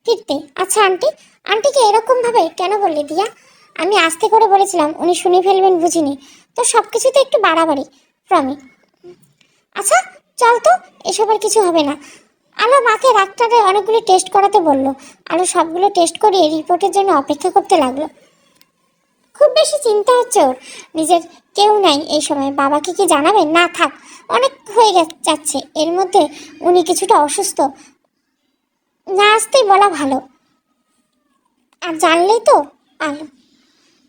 ফিরতে। আচ্ছা আন্টি। আন্টিকে এরকম ভাবে কেন বললি দিয়া? আমি আস্তে করে বলেছিলাম, উনি শুনে ফেলবেন বুঝিনি। তো সব কিছুতে একটু বাড়াবাড়ি। প্রমি, আচ্ছা চল তো, এসবের কিছু হবে না। আলো মাকে ডাক্তারে অনেকগুলো টেস্ট করাতে বলল। আলো সবগুলো টেস্ট করিয়ে রিপোর্টের জন্য অপেক্ষা করতে লাগলো। খুব বেশি চিন্তা হচ্ছে ওর। নিজের কেউ নাই এই সময়। বাবাকে কি জানাবেন? না থাক, অনেক হয়ে যাচ্ছে। এর মধ্যে উনি কিছুটা অসুস্থ, না আসতেই বলা ভালো। আর জানলেই তো আলো।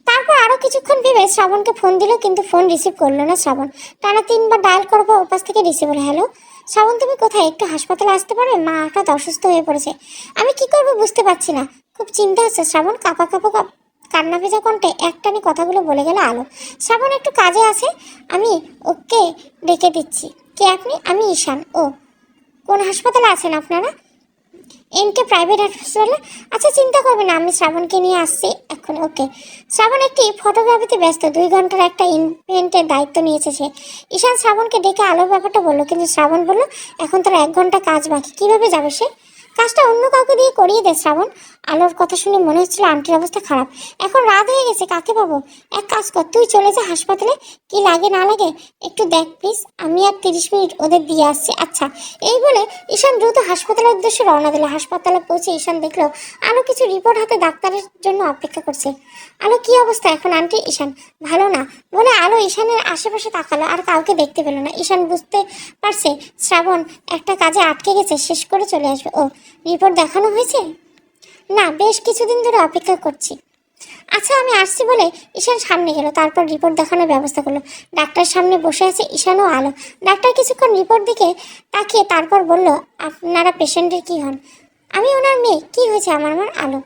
তারপর আরো কিছুক্ষণ ভেবে শ্রাবণকে ফোন দিল, কিন্তু ফোন রিসিভ করলো না শ্রাবণ। টানা 3বার ডায়াল করার পর ওপাশ থেকে রিসিভ হলো। হ্যালো শ্রাবণ, তুমি কোথায়? একটু হাসপাতালে আসতে পারবে? মা হঠাৎ অসুস্থ হয়ে পড়েছে। আমি কি করবো বুঝতে পারছি না, খুব চিন্তা হচ্ছে। শ্রাবণ কাঁপা কাঁপা কান্না ভেজা কণ্ঠে একটানি কথাগুলো বলে গেল আলো। শ্রাবণ একটু কাজে আছে, আমি ওকে ডেকে দিচ্ছি। কে আপনি? আমি ঈশান। ও, কোন হাসপাতালে আছেন আপনারা? এনকে প্রাইভেট হাসপাতালে। আচ্ছা চিন্তা করবে না, আমি শ্রাবণকে নিয়ে আসছি এখন। ওকে। শ্রাবণ একটি ফটোগ্রাফিতে ব্যস্ত। 2 ঘন্টার একটা ইভেন্টের দায়িত্ব নিয়েছে সে। ঈশান শ্রাবণকে ডেকে আলোর ব্যাপারটা বললো, কিন্তু শ্রাবণ বলল এখন তার 1 ঘন্টা কাজ বাকি, কিভাবে যাবে সে? কাজটা অন্য কাউকে দিয়ে করিয়ে দে শ্রাবণ। আলোর কথা শুনে মনে হচ্ছিল আন্টির অবস্থা খারাপ। এখন রাত হয়ে গেছে, কাকে পাবো? এক কাজ কর, তুই চলে যা হাসপাতালে, কি লাগে না লাগে একটু দেখ প্লিজ। আমি আর 30 মিনিট ওদের দিয়ে আসছি। আচ্ছা। এই বলে ঈশান দ্রুত হাসপাতালের উদ্দেশ্যে রওনা দিল। হাসপাতালে পৌঁছে ঈশান দেখলো আলো কিছু রিপোর্ট হাতে ডাক্তারের জন্য অপেক্ষা করছে। আলো, কি অবস্থা এখন আন্টি? ঈশান, ভালো না বলে আলো ঈশানের আশেপাশে তাকালো, আর কাউকে দেখতে পেল না। ঈশান বুঝতে পারছে শ্রাবণ একটা কাজে আটকে গেছে, শেষ করে চলে আসবে। ও, রিপোর্ট দেখানো হয়েছে? না, বেশ কিছুদিন ধরে অপেক্ষা করছি। আচ্ছা আমি আসছি বলে ঈশান সামনে গেল। তারপর রিপোর্ট দেখানোর ব্যবস্থা করলো। ডাক্তার সামনে বসে আছে ঈশান ও আলো। ডাক্তার কিছুক্ষণ রিপোর্ট দিকে তাকিয়ে তারপর বলল, আপনারা পেশেন্টের কি হন? আমি ওনার মেয়ে। কি হয়েছে আমার আমার? আলো,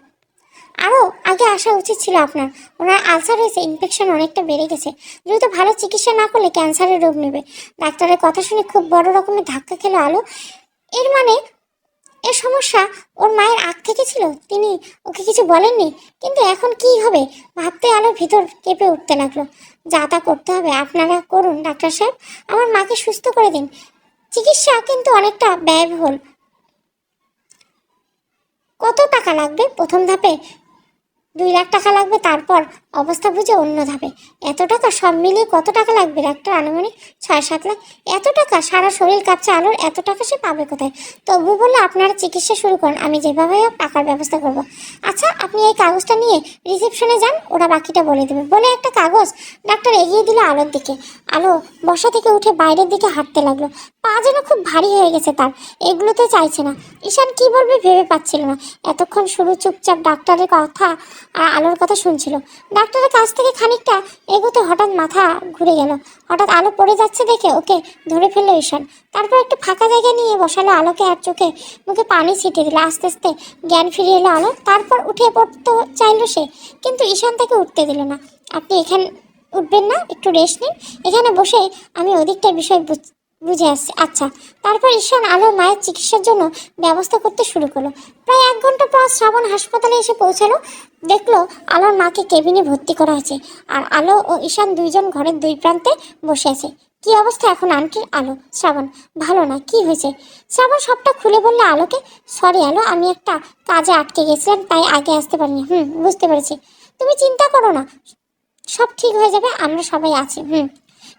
আরও আগে আসা উচিত ছিল আপনার। ওনার আলসার হয়েছে, ইনফেকশন অনেকটা বেড়ে গেছে। দ্রুত ভালো চিকিৎসা না করলে ক্যান্সারের রোগ নেবে। ডাক্তারের কথা শুনে খুব বড় রকমের ধাক্কা খেলো আলো। এর মানে এর সমস্যা ওর মায়ের আগ থেকে ছিল, তিনি ওকে কিছু বলেননি। কিন্তু এখন কি হবে ভাবতে আলোর ভিতর কেঁপে উঠতে লাগলো। যা তা করতে হবে, আপনারা করুন ডাক্তার সাহেব, আমার মাকে সুস্থ করে দিন। চিকিৎসা কিন্তু অনেকটা ব্যয়বহুল। কত টাকা লাগবে? প্রথম ধাপে 2 লাখ টাকা লাগবে, তারপর অবস্থা বুঝে অন্য ধাপে। এত টাকা? সব মিলিয়ে কত টাকা লাগবে ডাক্তার? আনুমানিক 6-7 লাখ। এত টাকা? সারা শরীর কাঁপছে আলোর, এত টাকা সে পাবে কোথায়? তবু বললো আপনারা চিকিৎসা শুরু করুন, আমি যেভাবে হোক টাকার ব্যবস্থা করব। আচ্ছা, আপনি এই কাগজটা নিয়ে রিসেপশনে যান, ওরা বাকিটা বলে দেবে। বলে একটা কাগজ ডাক্তার এগিয়ে দিল আলোর দিকে। আলো বসা থেকে উঠে বাইরের দিকে হাঁটতে লাগলো। পা যেন খুব ভারী হয়ে গেছে তার, এগুলোতে চাইছে না। ঈশান কি বলবে ভেবে পাচ্ছিল না। এতক্ষণ শুরু চুপচাপ ডাক্তারের কথা আর আলোর কথা শুনছিল। ডাক্তারের কাছ থেকে খানিকটা এগোতে হঠাৎ মাথা ঘুরে গেল। হঠাৎ আলো পড়ে যাচ্ছে দেখে ওকে ধরে ফেললো ঈশান। তারপর একটু ফাঁকা জায়গা নিয়ে বসালো আলোকে, আর চোখে মুখে পানি ছিটিয়ে দিল। আস্তে আস্তে জ্ঞান ফিরিয়ে এলো আলো। তারপর উঠে পড়তে চাইলো সে, কিন্তু ঈশান তাকে উঠতে দিল না। আপনি এখানে উঠবেন না, একটু রেস্ট নিন, এখানে বসে আমি ওদিকটার বিষয় বুঝে আসছি। আচ্ছা। তারপর ঈশান আলোর মায়ের চিকিৎসার জন্য ব্যবস্থা করতে শুরু করলো। প্রায় 1 ঘন্টা পর শ্রাবণ হাসপাতালে এসে পৌঁছালো। দেখলো আলোর মাকে কেবিনে ভর্তি করা আছে, আর আলো ও ঈশান দুইজন ঘরের 2 প্রান্তে বসে আছে। কি অবস্থা এখন আন্টির? আলো। শ্রাবণ, ভালো না। কি হয়েছে? শ্রাবণ সবটা খুলে বললে আলোকে। সরি আলো, আমি একটা কাজে আটকে গেছিলাম, তাই আগে আসতে পারিনি। বুঝতে পেরেছি। তুমি চিন্তা করো না, সব ঠিক হয়ে যাবে, আমরা সবাই আছি।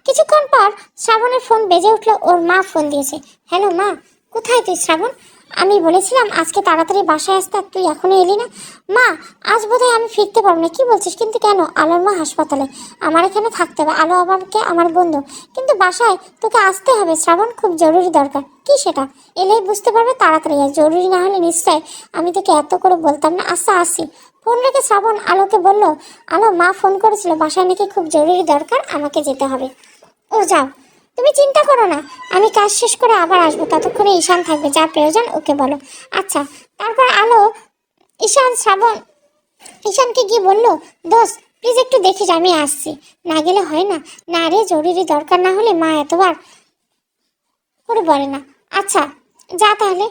কিছুক্ষণ পর শ্রাবণের ফোন বেজে উঠলো। ওর মা ফোন দিয়েছে। হ্যালো মা, কোথায় তুই শ্রাবণ? আমি বলেছিলাম আজকে তাড়াতাড়ি বাসায় আসতে, আর তুই এখনো এলি না। মা, আজ বোধহয় আমি ফিরতে পারবো না। কি বলছিস? কিন্তু কেন? আলোর মা হাসপাতালে, আমার এখানে থাকতে হবে। আলো আমাকে আমার বন্ধু, কিন্তু বাসায় তোকে আসতে হবে শ্রাবণ, খুব জরুরি দরকার। কি সেটা? এলেই বুঝতে পারবে, তাড়াতাড়ি আর জরুরি না হলে নিশ্চয় আমি তোকে এত করে বলতাম না। আচ্ছা আসি। ফোন রেখে শ্রাবণ আলোকে বলল, আলো, মা ফোন করেছিল, বাসায় নাকি খুব জরুরি দরকার, আমাকে যেতে হবে। ও যাও, তুমি চিন্তা করো না, আমি কাজ শেষ করে আবার আসবো, ততক্ষণে ঈশান থাকবে, যা প্রয়োজন ওকে বলো। আচ্ছা। তারপর আলো ঈশানকে গিয়ে বললো, দোস্ত প্লিজ একটু দেখিস, আমি আসছি। না গেলে হয় না? না রে, জরুরি দরকার না হলে মা এতবার করে বলে না। আচ্ছা যা তাহলে।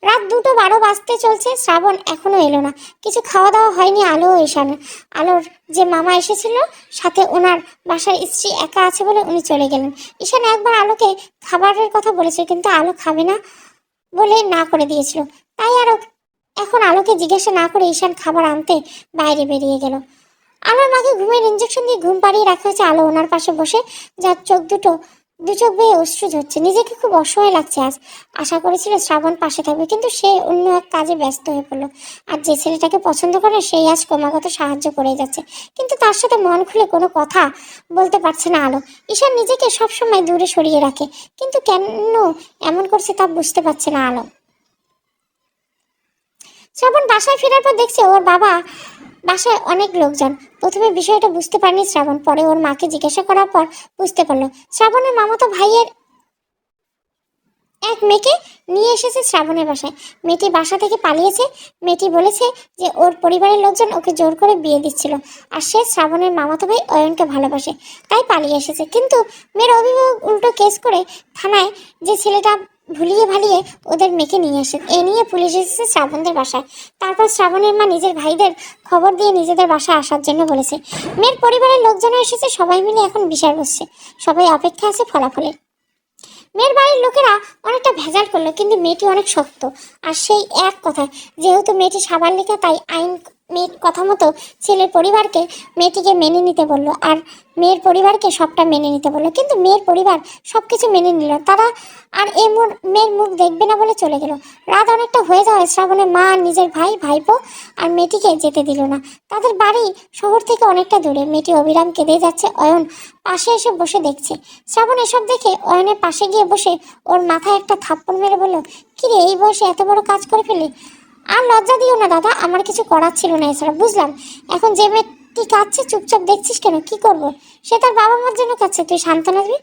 রাত 2:12 বাজতে চলছে, শ্রাবণ এখনো এলো না। কিছু খাওয়া দাওয়া হয়নি আলো ও ঈশান। আলোর যে মামা এসেছিল সাথে, ওনার বাসার স্ত্রী একা আছে বলে উনি চলে গেলেন। ঈশান একবার আলোকে খাবারের কথা বলেছে, কিন্তু আলো খাবে না বলে না করে দিয়েছিল। তাই আরো এখন আলোকে জিজ্ঞাসা না করে ঈশান খাবার আনতে বাইরে বেরিয়ে গেল। আলোর মাকে ঘুমের ইঞ্জেকশন দিয়ে ঘুম পাড়িয়ে রাখা হয়েছে। আলো ওনার পাশে বসে, যার দু চোখ বেয়ে অশ্রু ঝরছে। নিজেকে খুব অসহায় লাগছে আজ। আশা করেছিল শ্রাবণ পাশে থাকবে, কিন্তু সে অন্য এক কাজে ব্যস্ত হয়ে পড়লো। আর যে ছেলেটাকে পছন্দ করে সেই আজ ক্রমাগত সাহায্য করে যাচ্ছে, কিন্তু তার সাথে মন খুলে কোনো কথা বলতে পারছে না আলো। ঈশান নিজেকে সবসময় দূরে সরিয়ে রাখে, কিন্তু কেন এমন করছে তা বুঝতে পারছে না আলো। শ্রাবণ বাসায় ফেরার পর দেখছে ওর বাবা বাসায় অনেক লোকজন। প্রথমে বিষয়টা বুঝতে পারেনি শ্রাবণ, পরে ওর মাকে জিজ্ঞাসা করার পর বুঝতে পারলো। শ্রাবণের মামাতো ভাইয়ের এক মেয়েকে নিয়ে এসেছে শ্রাবণের বাসায়। মেয়েটি বাসা থেকে পালিয়েছে। মেয়েটি বলেছে যে ওর পরিবারের লোকজন ওকে জোর করে বিয়ে দিচ্ছিল, আর সে শ্রাবণের মামাতো ভাই অয়নকে ভালোবাসে, তাই পালিয়ে এসেছে। কিন্তু মেয়ের অভিভাবক উল্টো কেস করে থানায় যে ছেলেটা ভুলিয়ে ভালিয়ে ওদের মেয়েকে নিয়ে আসে। এ নিয়ে পুলিশ এসেছে শ্রাবণদের বাসায়। তারপর শ্রাবণের মা নিজের ভাইদের খবর দিয়ে নিজেদের বাসায় আসার জন্য বলেছে। মেয়ের পরিবারের লোকজনও এসেছে, সবাই মিলে এখন বিচার বসছে। সবাই অপেক্ষা আছে ফলাফলের। মেয়ের বাড়ির লোকেরা অনেকটা ভেজাল করলো, কিন্তু মেয়েটি অনেক শক্ত। আর সেই এক কথায়, যেহেতু মেয়েটি সাবালিকা, তাই আইন মেয়ের কথা মতো ছেলের পরিবারকে মেয়েটিকে মেনে নিতে বললো, আর মেয়ের পরিবারকে সবটা মেনে নিতে বললো। কিন্তু মেয়ের পরিবার সবকিছু মেনে নিল। তারা আর মেয়ের মুখ দেখবে না বলে চলে গেল। রাত অনেকটা হয়ে যাওয়ায় শ্রাবণের মা আর নিজের ভাইপো আর মেয়েটিকে যেতে দিল না। তাদের বাড়ি শহর থেকে অনেকটা দূরে। মেয়েটি অবিরাম কেঁদে যাচ্ছে। অয়ন পাশে এসে বসে দেখছে। শ্রাবণ এসব দেখে অয়নের পাশে গিয়ে বসে ওর মাথায় একটা থাপ্পড় মেরে বলল, কিরে, এই বয়সে এত বড় কাজ করে ফেললি? আর লজ্জা দিও না দাদা, আমার কিছু করার ছিল না এছাড়া। বুঝলাম, এখন যে মেয়েটি কাঁদছে চুপচাপ দেখছিস কেন? কি করব? সে তার বাবা মার জন্য কাঁদছে, তুই সান্ত্বনা দিবি?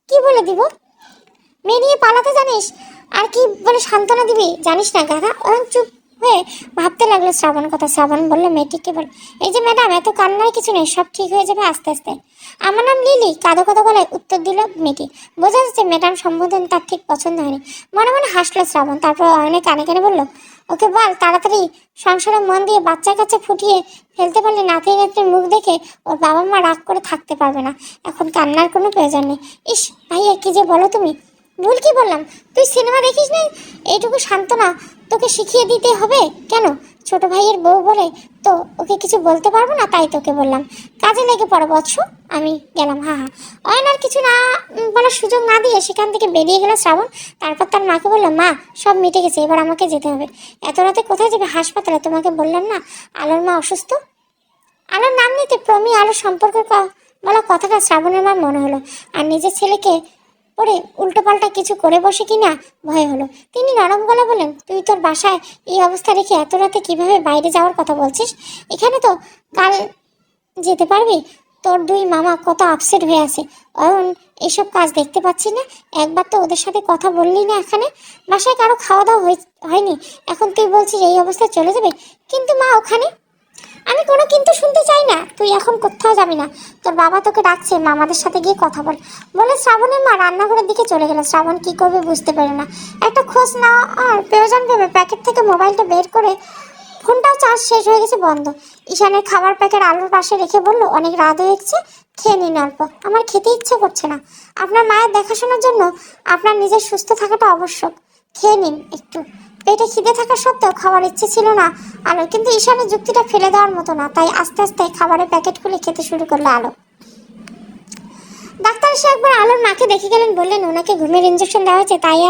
কি বলে দিব? মেয়ে নিয়ে পালাতে জানিস, আর কি বলে সান্ত্বনা দিবি জানিস না গাধা। অয়ন চুপ হয়ে ভাবতে লাগলো শ্রাবণ কথা। শ্রাবণ বললো মেয়েটিকে, বল, এই যে ম্যাডাম, এত কান্নার কিছু নেই, সব ঠিক হয়ে যাবে আস্তে আস্তে। আমার নাম লিলি, কাঁদো কাঁদো গলায় উত্তর দিল মেয়েটি। বোঝা যাচ্ছে ম্যাডাম সম্বোধন তার ঠিক পছন্দ হয়নি। মনে মনে হাসলো শ্রাবণ। তারপর অয়নের কানে কানে বললো, ওকে বল তাড়াতাড়ি সংসারে মন দিয়ে বাচ্চা কাচ্চা ফুটিয়ে ফেলতে পারলে নাতি নাতনির মুখ দেখে ওর বাবা মা রাগ করে থাকতে পারবে না। এখন কান্নার কোনো প্রয়োজন নেই। ইস ভাইয়া, কি যে বলো তুমি। ভুল কি বললাম? তুই সিনেমা দেখিস না? এইটুকু সান্ত্বনা তোকে শিখিয়ে দিতে হবে কেন? ছোট ভাইয়ের বউ বলে তো ওকে কিছু বলতে পারবো না, তাই তোকে বললাম। কাজে লেগে পড়ো বৎস। আমি গেলাম। হা হা। অয়নার কিছু না বলার সুযোগ না দিয়ে সেখান থেকে বেরিয়ে গেল শ্রাবণ। তারপর তার মাকে বললাম, মা সব মিটে গেছে, এবার আমাকে যেতে হবে। এত রাতে কোথায় যাবে? হাসপাতালে। তোমাকে বললাম না আলোর মা অসুস্থ। আলোর নাম নিতে প্রমি আলোর সম্পর্কে বলা কথাটা শ্রাবণের মা মনে হলো, আর নিজের ছেলেকে পরে উল্টোপাল্টা কিছু করে বসে কিনা ভয় হলো। তিনি নরম গলা বলেন, তুই তোর বাসায় এই অবস্থা রেখে এত রাতে কিভাবে বাইরে যাওয়ার কথা বলছিস? এখানে তো কাল যেতে পারবি। তোর দুই মামা কত আপসেট হয়ে আছে। অয়ন এসব কাজ দেখতে পাচ্ছি না? একবার তো ওদের সাথে কথা বললি না? এখানে বাসায় কারো খাওয়া দাওয়া হয়নি, এখন তুই বলছিস এই অবস্থায় চলে যাবে? কিন্তু মা ওখানে। আমি কোনো কিন্তু শুনতে চাই না। তুই এখন কোথাও যাবি না, তোর বাবা তোকে ডাকছে, মামাদের সাথে গিয়ে কথা বল বলে শ্রাবণের মা রান্নাঘরের দিকে চলে গেল। শ্রাবণ কি করবে বুঝতে পারে না। একটা খোঁজ না আর প্রয়োজন ভেবে প্যাকেট থেকে মোবাইলটা বের করে ফোনটাও চার্জ শেষ হয়ে গেছে, বন্ধ। ঈশানের খাবার প্যাকেট আলুর পাশে রেখে বলল, অনেক রাত হয়ে গেছে, খেয়ে নিন অল্প। আমার খেতে ইচ্ছে করছে না। আপনার মায়ের দেখাশোনার জন্য আপনার নিজের সুস্থ থাকাটা আবশ্যক। খেয়ে নিন একটু। পেটে খিদে থাকা সত্ত্বেও খাওয়ার ইচ্ছে ছিল না আলো, কিন্তু ঈশানের যুক্তিটা ফেলে দেওয়ার মতো না, তাই আস্তে আস্তে খাবারের প্যাকেট খুলে খেতে শুরু করলো আলো। ডাক্তার এসে একবার আলোর মাকে দেখে গেলেন, বললেন ওনাকে ঘুমের ইঞ্জেকশন দেওয়া হয়েছে, তাই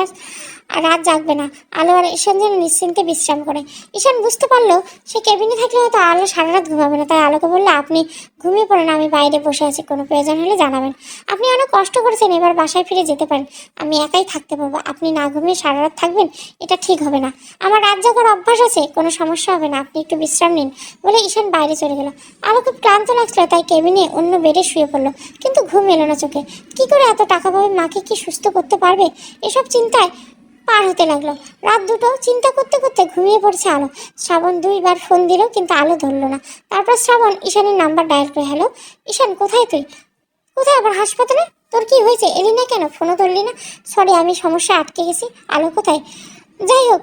আর রাত জাগবে না। আলো আর ঈশান যেন নিশ্চিন্তে বিশ্রাম করে। ঈশান বুঝতে পারলো সে কেবিনে থাকলে হয়তো আলো সারা রাত ঘুমাবে না, তাই আলোকে বললো, আপনি ঘুমিয়ে পড়েন, আমি বাইরে বসে আছি, কোনো প্রয়োজন হলে জানাবেন। আপনি অনেক কষ্ট করেছেন, এবার বাসায় ফিরে যেতে পারেন, আমি একাই থাকতে পারবো। আপনি না ঘুমিয়ে সারা রাত থাকবেন, এটা ঠিক হবে না। আমার রাত জাগার অভ্যাস আছে, কোনো সমস্যা হবে না, আপনি একটু বিশ্রাম নিন বলে ঈশান বাইরে চলে গেল। আলো খুব ক্লান্ত লাগছিল, তাই কেবিনে অন্য বেডে শুয়ে পড়লো, কিন্তু ঘুম এলো না চোখে। কি করে এত টাকা পাবে? মাকে কি সুস্থ করতে পারবে? এসব চিন্তায় পার হতে লাগলো রাত দুটো। চিন্তা করতে করতে ঘুমিয়ে পড়ছে আলো। শ্রাবণ 2বার ফোন দিল, কিন্তু আলো ধরলো না। তারপর শ্রাবণ ঈশানের নাম্বার ডায়াল করে, হ্যালো ঈশান, কোথায় তুই? কোথায় আবার? হাসপাতালে। তোর কি হয়েছে? এলি না কেন? ফোনও ধরলি না। সরি, আমি সমস্যা আটকে গেছি। আলো কোথায়? যাই হোক,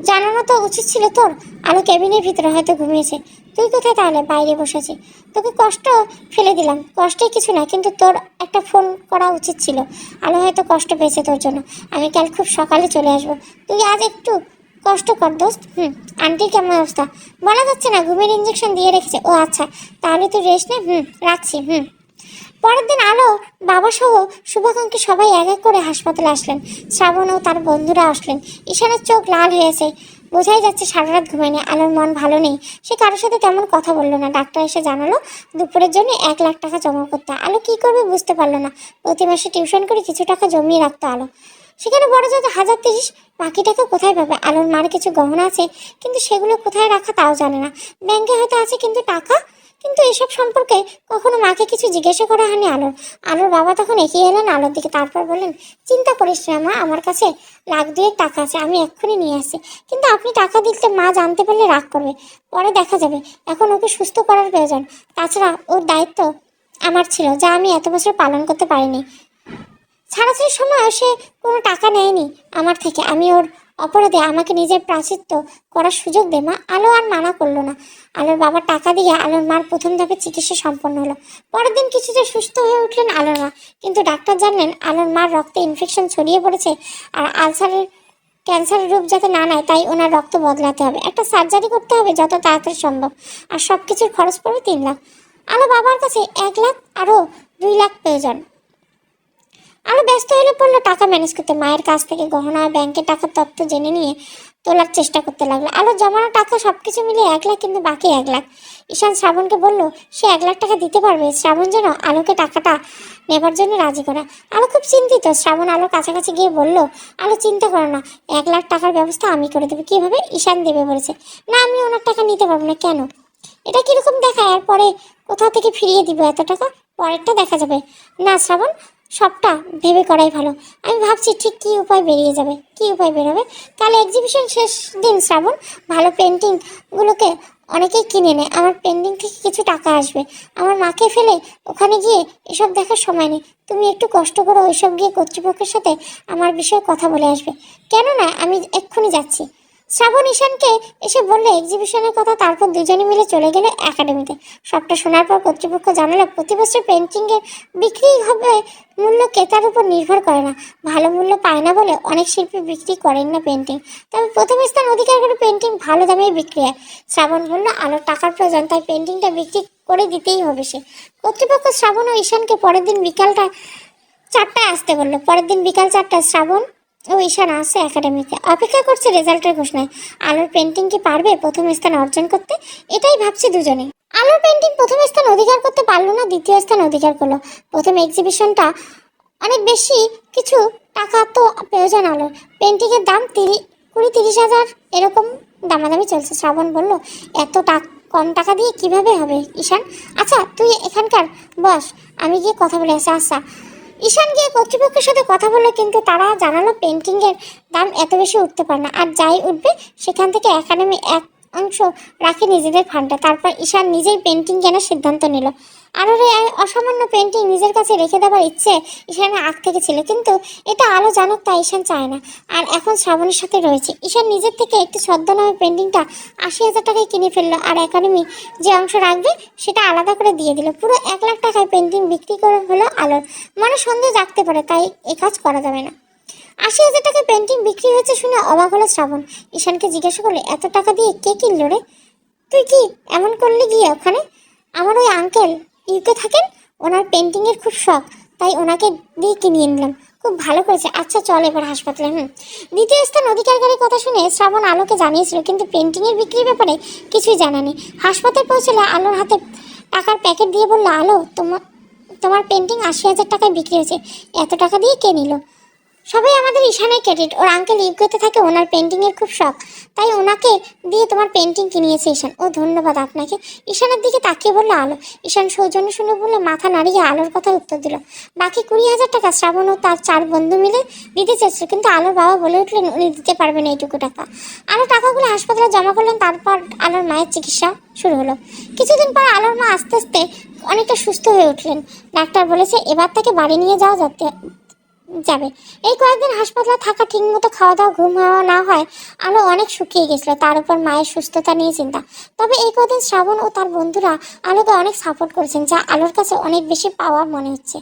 জানানো তো উচিত ছিল তোর। আলো কেবিনের ভিতরে, হয়তো ঘুমিয়েছে। তুই কোথায় তাহলে? বাইরে বসেছি। তোকে কষ্ট ফেলে দিলাম। কষ্টে কিছু না, কিন্তু তোর একটা ফোন করা উচিত ছিল। আলো হয়তো কষ্ট পেয়েছে তোর জন্য। আমি কাল খুব সকালে চলে আসবো। তুই আজ একটু কষ্ট কর দোস্ত। আন্টির কেমন অবস্থা? বলা যাচ্ছে না, ঘুমের ইঞ্জেকশন দিয়ে রেখেছে। ও আচ্ছা, তাহলে তুই রেস্ট নে। রাখছি। পরের দিন আলো বাবা সহ শুভাকাঙ্ক্ষী সবাই এক এক করে হাসপাতালে আসলেন। শ্রাবণ ও তার বন্ধুরা আসলেন। ঈশানের চোখ লাল হয়েছে, বোঝাই যাচ্ছে সারা রাত ঘুমায়নি। আলোর মন ভালো নেই, সে কারোর সাথে তেমন কথা বললো না। ডাক্তার এসে জানালো দুপুরের জন্য 1 লাখ টাকা জমা করতে। আলো কি করবে বুঝতে পারলো না। প্রতি মাসে টিউশন করে কিছু টাকা জমিয়ে রাখতো আলো, সেখানে বড় যত 1030। বাকি টাকা কোথায় পাবে? আলোর মার কিছু গহনা আছে, কিন্তু সেগুলো কোথায় রাখা তাও জানে না। ব্যাংকে হয়তো আছে, কিন্তু টাকা? কিন্তু এসব সম্পর্কে কখনো মাকে কিছু জিজ্ঞাসা করা হয়নি আলোর। আলোর বাবা তখন এগিয়ে এলেন আলোর দিকে, তারপর বললেন, চিন্তা করিস না মা, আমার কাছে 1,00,000 টাকা আছে, আমি এক্ষুনি নিয়ে আসছি। কিন্তু আপনি টাকা দিতে মা জানতে পারলে রাগ করবে, পরে দেখা যাবে। এখন ওকে সুস্থ করার প্রয়োজন। তাছাড়া ওর দায়িত্ব আমার ছিল, যা আমি এত বছর পালন করতে পারিনি। ছাড়াছাড়ির সময় সে কোনো টাকা নেয়নি আমার থেকে। আমি ওর অপরাধে আমাকে নিজের প্রায়শ্চিত্ত করার সুযোগ দে মা। আলো আর মানা করলো না। আলোর বাবার টাকা দিয়ে আলোর মার প্রথম ধাপে চিকিৎসা সম্পন্ন হলো। পরের দিন কিছুটা সুস্থ হয়ে উঠলেন আলোর মা, কিন্তু ডাক্তার জানলেন আলোর মার রক্তে ইনফেকশন ছড়িয়ে পড়েছে, আর ক্যান্সারের রূপ যাতে না নেয়, তাই ওনার রক্ত বদলাতে হবে, একটা সার্জারি করতে হবে যত তাড়াতাড়ি সম্ভব, আর সব কিছুর খরচ পড়বে 3 লাখ। আলো বাবার কাছে 1 লাখ, আরও 2 লাখ প্রয়োজন। আলো ব্যস্ত হলে পড়লো টাকা ম্যানেজ করতে। মায়ের কাছ থেকে গহনা, ব্যাংকের টাকার তথ্য জেনে নিয়ে তোলার চেষ্টা করতে লাগলো। আলো জমানো টাকা সবকিছু মিলিয়ে 1 লাখ, কিন্তু বাকি 1 লাখ। ঈশান শ্রাবণকে বলল সে 1 লাখ টাকা দিতে পারবে। শ্রাবণ যেন আলোকে টাকাটা নেবার জন্য রাজি করা। আলো খুব চিন্তিত। শ্রাবণ আলোর কাছাকাছি গিয়ে বলল, আলো চিন্তা করো না, 1 লাখ টাকার ব্যবস্থা আমি করে দেবো। কিভাবে? ঈশান দেবে বলেছে। না, আমি ওনার টাকা নিতে পারবো না। কেন? এটা কিরকম দেখায়? আর পরে কোথা থেকে ফিরিয়ে দিব এত টাকা? পরেরটা দেখা যাবে। না শ্রাবণ, সবটা ভেবে করাই ভালো। আমি ভাবছি ঠিক কী উপায় বেরিয়ে যাবে। কী উপায় বেরোবে? কাল এক্সিবিশন শেষ দিন শ্রাবণ, ভালো পেন্টিংগুলোকে অনেকেই কিনে নেয়। আমার পেন্টিং থেকে কিছু টাকা আসবে। আমার মাকে ফেলে ওখানে গিয়ে এসব দেখার সময় নেই। তুমি একটু কষ্ট করো, ওইসব গিয়ে কর্তৃপক্ষের সাথে আমার বিষয়ে কথা বলে আসবে। কেন না, আমি এক্ষুনি যাচ্ছি। শ্রাবণ ঈশানকে এসে বললে এক্সিবিশনের কথা, তারপর দুজনে মিলে চলে গেলে একাডেমিতে। সবটা শোনার পর কর্তৃপক্ষ জানালো প্রতি বছর পেন্টিংয়ের বিক্রি হবে, মূল্য ক্রেতার উপর নির্ভর করে না। ভালো মূল্য পায় না বলে অনেক শিল্পী বিক্রি করেন না পেন্টিং, তবে প্রথম স্থান অধিকার করে পেন্টিং ভালো দামেই বিক্রি হয়। শ্রাবণ বলল আলোর টাকার প্রয়োজন, তাই পেন্টিংটা বিক্রি করে দিতেই হবে সে। কর্তৃপক্ষ শ্রাবণ ও ঈশানকে পরের দিন বিকালটা 4টায় আসতে বললো। পরের দিন বিকাল 4টায় শ্রাবণ ও ঈশান আসে একাডেমিতে, অপেক্ষা করছে রেজাল্টের ঘোষণায়। আলোর পেন্টিং কি পারবে প্রথম স্থান অর্জন করতে, এটাই ভাবছে দুজনে। আলোর পেন্টিং প্রথম স্থান অধিকার করতে পারলো না, দ্বিতীয় স্থান অধিকার করলো। প্রথম এক্সিবিশনটা অনেক বেশি, কিছু টাকা তো প্রয়োজন আলোর। পেন্টিংয়ের দাম 20-30 হাজার এরকম দামাদামি চলছে। শ্রাবণ বলল এত কম টাকা দিয়ে কিভাবে হবে ঈশান? আচ্ছা তুই এখানকার বস, আমি গিয়ে কথা বলে আসি। আচ্ছা। ঈশান গিয়ে কর্তৃপক্ষের সাথে কথা বললো, কিন্তু তারা জানালো পেন্টিংয়ের দাম এত বেশি উঠতে পারে না, আর যাই উঠবে সেখান থেকে একাডেমি এক অংশ রাখে নিজেদের ফান্ডে। তারপর ঈশান নিজেই পেন্টিং কেনার সিদ্ধান্ত নিল। আলোর এই অসামান্য পেন্টিং নিজের কাছে রেখে দেওয়ার ইচ্ছে ঈশানের আগ থেকে ছিল, কিন্তু এটা আলো জানুক তা ঈশান চায় না। আর এখন শ্রাবণের সাথে রয়েছে। ঈশান নিজের থেকে একটি ছদ্মনামে পেন্টিংটা 80,000 টাকায় কিনে ফেললো, আর একাডেমি যে অংশ রাখবে সেটা আলাদা করে দিয়ে দিল। পুরো 1 লাখ টাকায় পেন্টিং বিক্রি করে হলো আলোর। মনে সন্দেহ জাগতে পারে, তাই এ কাজ করা যাবে না। 80,000 টাকায় পেন্টিং বিক্রি হয়েছে শুনে অবাক হলো শ্রাবণ। ঈশানকে জিজ্ঞাসা করলে এত টাকা দিয়ে কে কিনলো রে? তুই কি এমন করলি গিয়ে ওখানে? আমার ওই আঙ্কেল ইউকে থাকেন, ওনার পেন্টিংয়ের খুব শখ, তাই ওনাকে দিয়ে কিনিয়ে নিলাম। খুব ভালো করেছে। আচ্ছা চল এবার হাসপাতালে। দ্বিতীয় স্থান অধিকারকারীর কথা শুনে শ্রাবণ আলোকে জানিয়েছিল, কিন্তু পেন্টিংয়ের বিক্রির ব্যাপারে কিছুই জানানি। হাসপাতাল পৌঁছলে আলোর হাতে টাকার প্যাকেট দিয়ে বললো আলো, তোমার পেন্টিং 80,000 টাকায় বিক্রি হয়েছে। এত টাকা দিয়ে কে নিল? সবাই আমাদের ঈশানের ক্রেডিট। ওর আঙ্কেল ইউকেতে থাকে, ওনার পেন্টিংয়ের খুব শখ, তাই ওনাকে দিয়ে তোমার পেন্টিং কিনিয়েছে ঈশান। ও ধন্যবাদ আপনাকে। ঈশানের দিকে তাকিয়ে বললো আলো। ঈশান সৌজন্য শুনে বললে মাথা নাড়িয়ে আলোর কথায় উত্তর দিল। বাকি 20,000 টাকা শ্রাবণ ও তার 4 বন্ধু মিলে দিতে চেয়েছিল, কিন্তু আলোর বাবা বলে উঠলেন উনি দিতে পারবেন এইটুকু টাকা। আলো টাকাগুলো হাসপাতালে জমা করলেন। তারপর আলোর মায়ের চিকিৎসা শুরু হলো। কিছুদিন পর আলোর মা আস্তে আস্তে অনেকটা সুস্থ হয়ে উঠলেন। ডাক্তার বলেছে এবার তাকে বাড়ি নিয়ে যাওয়া যাবে। এই কয়েকদিন হাসপাতালে থাকা, ঠিক মতো খাওয়া দাওয়া, ঘুম হওয়া না হয় আলো অনেক শুকিয়ে গেছিল। তার উপর মায়ের সুস্থতা নিয়ে চিন্তা। তবে এই কদিন শ্রাবণ ও তার বন্ধুরা আলোকে অনেক সাপোর্ট করেছেন, যা আলোর কাছে অনেক বেশি পাওয়া মনে হচ্ছে।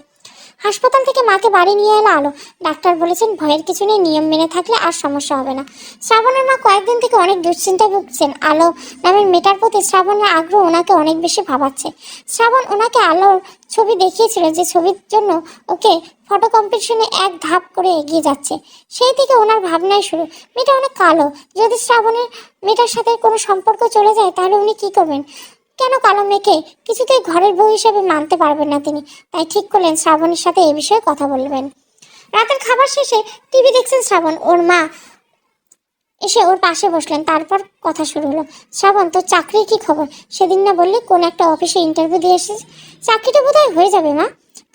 হাসপাতাল থেকে মাকে বাড়ি নিয়ে এলো আলো। ডাক্তার বলেছেন ভয়ের কিছু নেই, নিয়ম মেনে থাকলে আর সমস্যা হবে না। শ্রাবণের মা কয়েকদিন থেকে অনেক দুশ্চিন্তায় ভুগছেন। আলো নামের মেয়েটার প্রতি শ্রাবণের আগ্রহ ওনাকে অনেক বেশি ভাবাচ্ছে। শ্রাবণ ওনাকে আলোর ছবি দেখিয়েছিল, যে ছবির জন্য ওকে ফটো কম্পিটিশনে এক ধাপ করে এগিয়ে যাচ্ছে। সেই থেকে ওনার ভাবনায় শুরু। মেয়েটা অনেক কালো, যদি শ্রাবণের মেয়েটার সাথে কোনো সম্পর্ক চলে যায় তাহলে উনি কি করবেন? কেন কালো মেয়েকে কিছুতেই ঘরের বউ হিসেবে মানতে পারবেন না তিনি। তাই ঠিক করলেন শ্রাবণের সাথে এ বিষয়ে কথা বলবেন। রাতের খাবার শেষে টিভি দেখছেন শ্রাবণ। ওর মা এসে ওর পাশে বসলেন। তারপর কথা শুরু হলো। শ্রাবণ, তোর চাকরির কি খবর? সেদিন না বললি কোন একটা অফিসে ইন্টারভিউ দিয়ে এসেছিস? চাকরিটা বোধহয় হয়ে যাবে মা,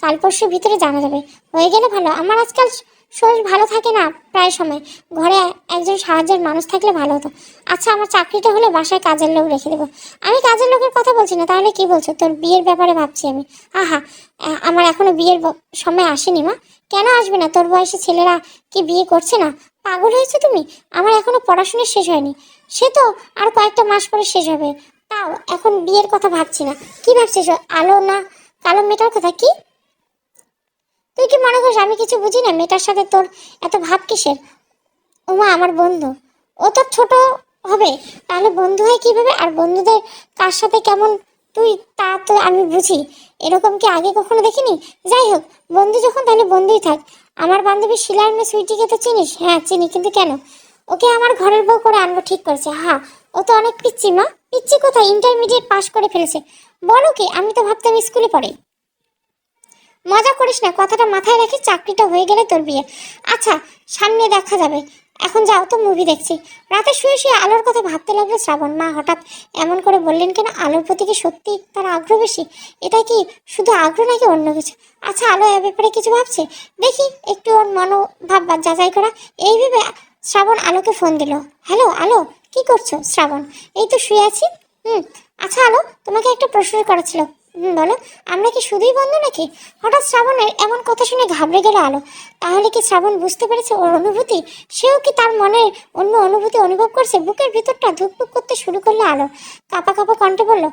কাল পরশুর ভিতরে জানা যাবে। হয়ে গেলে ভালো। আমার আজকাল শরীর ভালো থাকে না প্রায় সময়, ঘরে একজন সাহায্যের মানুষ থাকলে ভালো হতো। আচ্ছা আমার চাকরিটা হলে বাসায় কাজের লোক রেখে দেবো। আমি কাজের লোকের কথা বলছি না। তাহলে কি বলছো? তোর বিয়ের ব্যাপারে ভাবছি আমি। আহা, আমার এখনো বিয়ের সময় আসেনি মা। কেন আসবে না? তোর বয়সী ছেলেরা কি বিয়ে করছে না? পাগল হয়েছে তুমি? আমার এখনো পড়াশোনা শেষ হয়নি। সে তো আর কয়েকটা মাস পরে শেষ হবে। তাও এখন বিয়ের কথা ভাবছি না। কি ভাবছিস? আলো না কালো মেয়েটার কথা? কি তুই কি মনে করিস আমি কিছু বুঝি না? মেয়েটার সাথে তোর এত ভাব কিসের? ওমা আমার বন্ধু। ও তোর ছোট হবে, তাহলে বন্ধু হয় কিভাবে? আর বন্ধুদের কার সাথে কেমন তুই তা তো আমি বুঝি। এরকম কি আগে কখনো দেখিনি? যাই হোক, বন্ধু যখন তাহলে বন্ধুই থাক। আমার বান্ধবী শিলার মেয়ে সুইটিকে তো চিনিস? হ্যাঁ চিনি, কিন্তু কেন? ওকে আমার ঘরের বউ করে আনবো ঠিক করেছে। হ্যাঁ, ও তো অনেক পিচ্ছি মা। পিচ্ছি কোথায়? ইন্টারমিডিয়েট পাস করে ফেলেছে। বলো কি? আমি তো ভাবতাম স্কুলে পড়ে। মজা করিস না, কথাটা মাথায় রাখি। চাকরিটা হয়ে গেলে তোর বিয়ে। আচ্ছা সামনে দেখা যাবে, এখন যাও তো, মুভি দেখছি। রাতে শুয়ে শুয়ে আলোর কথা ভাবতে লাগলো শ্রাবণ। মা হঠাৎ এমন করে বললেন কেন? আলোর প্রতি কি সত্যি তার আগ্রহ বেশি? এটা কি শুধু আগ্রহ নাকি অন্য কিছু? আচ্ছা আলো এ ব্যাপারে কিছু ভাবছে, দেখি একটু ওর মনোভাব যাচাই করা। এই ভেবে শ্রাবণ আলোকে ফোন দিল। হ্যালো আলো, কি করছো? শ্রাবণ, এই তো শুয়ে আছি। আচ্ছা আলো, তোমাকে একটা প্রশ্ন করা ছিল। বলো, আমরা কি শুধুই বন্ধু নাকি? হঠাৎ শ্রাবণের এমন কথা শুনে ঘাবড়ে গেল আলো। তাহলে কি শ্রাবণ বুঝতে পেরেছে ওর অনুভূতি? সেও কি তার মনের অন্য অনুভূতি অনুভব করছে? বুকের ভিতরটা ধুকপুক করতে শুরু করলো আলো। কাঁপা কাঁপা কণ্ঠে বলল,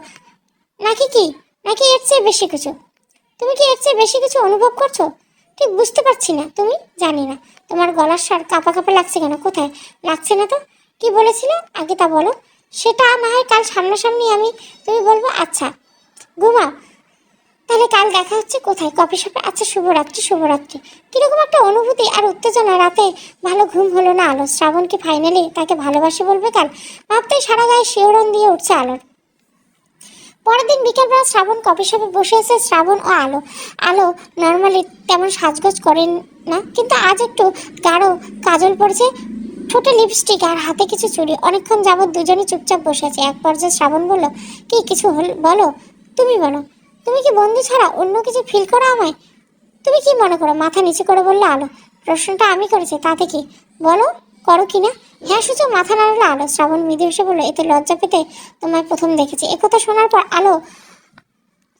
নাকি কি, নাকি এর চেয়ে বেশি কিছু? তুমি কি এর চেয়ে বেশি কিছু অনুভব করছো? ঠিক বুঝতে পারছি না। তুমি? জানি না। তোমার গলার স্বর কাঁপা কাঁপা লাগছে কেন? কোথায় লাগছে না তো? কি বলেছিলে আগে তা বলো। সেটা না হয় কাল সামনাসামনি তুমি বলবো। আচ্ছা, ঘুমাও তাহলে, কাল দেখা হচ্ছে। কোথায়? কফি শপে। আচ্ছা, শুভরাত্রি। শুভরাত্রি। কিরকম একটা অনুভূতি আর উত্তেজনা। রাতে ভালো ঘুম হলো না আলো। শ্রাবণ কি ফাইনালি তাকে ভালোবাসে বলবে কাল? ভাবতেই সারা গায়ে শিহরণ দিয়ে উঠছে আলোর। পরের দিন বিকেলবেলা শ্রাবণ কফি শপে বসে আছে শ্রাবণ ও আলো। আলো নর্মালি তেমন সাজগোজ করেন না, কিন্তু আজ একটু গাঢ় কাজল পড়েছে, ঠোঁটে লিপস্টিক আর হাতে কিছু চুড়ি। অনেকক্ষণ যাবৎ দুজনই চুপচাপ বসে আছে। এক পর্যায়ে শ্রাবণ বলল, কি কিছু বলো, তুমি বলো। তুমি কি বন্ধু ছাড়া অন্য কিছু ফিল করো আমায়? তুমি কি মনে করো? মাথা নিচু করে বললো আলো। প্রশ্নটা আমি করেছি, তাতে কি? বলো, করো কিনা? হ্যাঁ সূচক মাথা নাড়লো আলো। শ্রাবণ মৃদু হেসে বললো, এতে লজ্জা পেতে তোমায় প্রথম দেখেছি। একথা শোনার পর আলো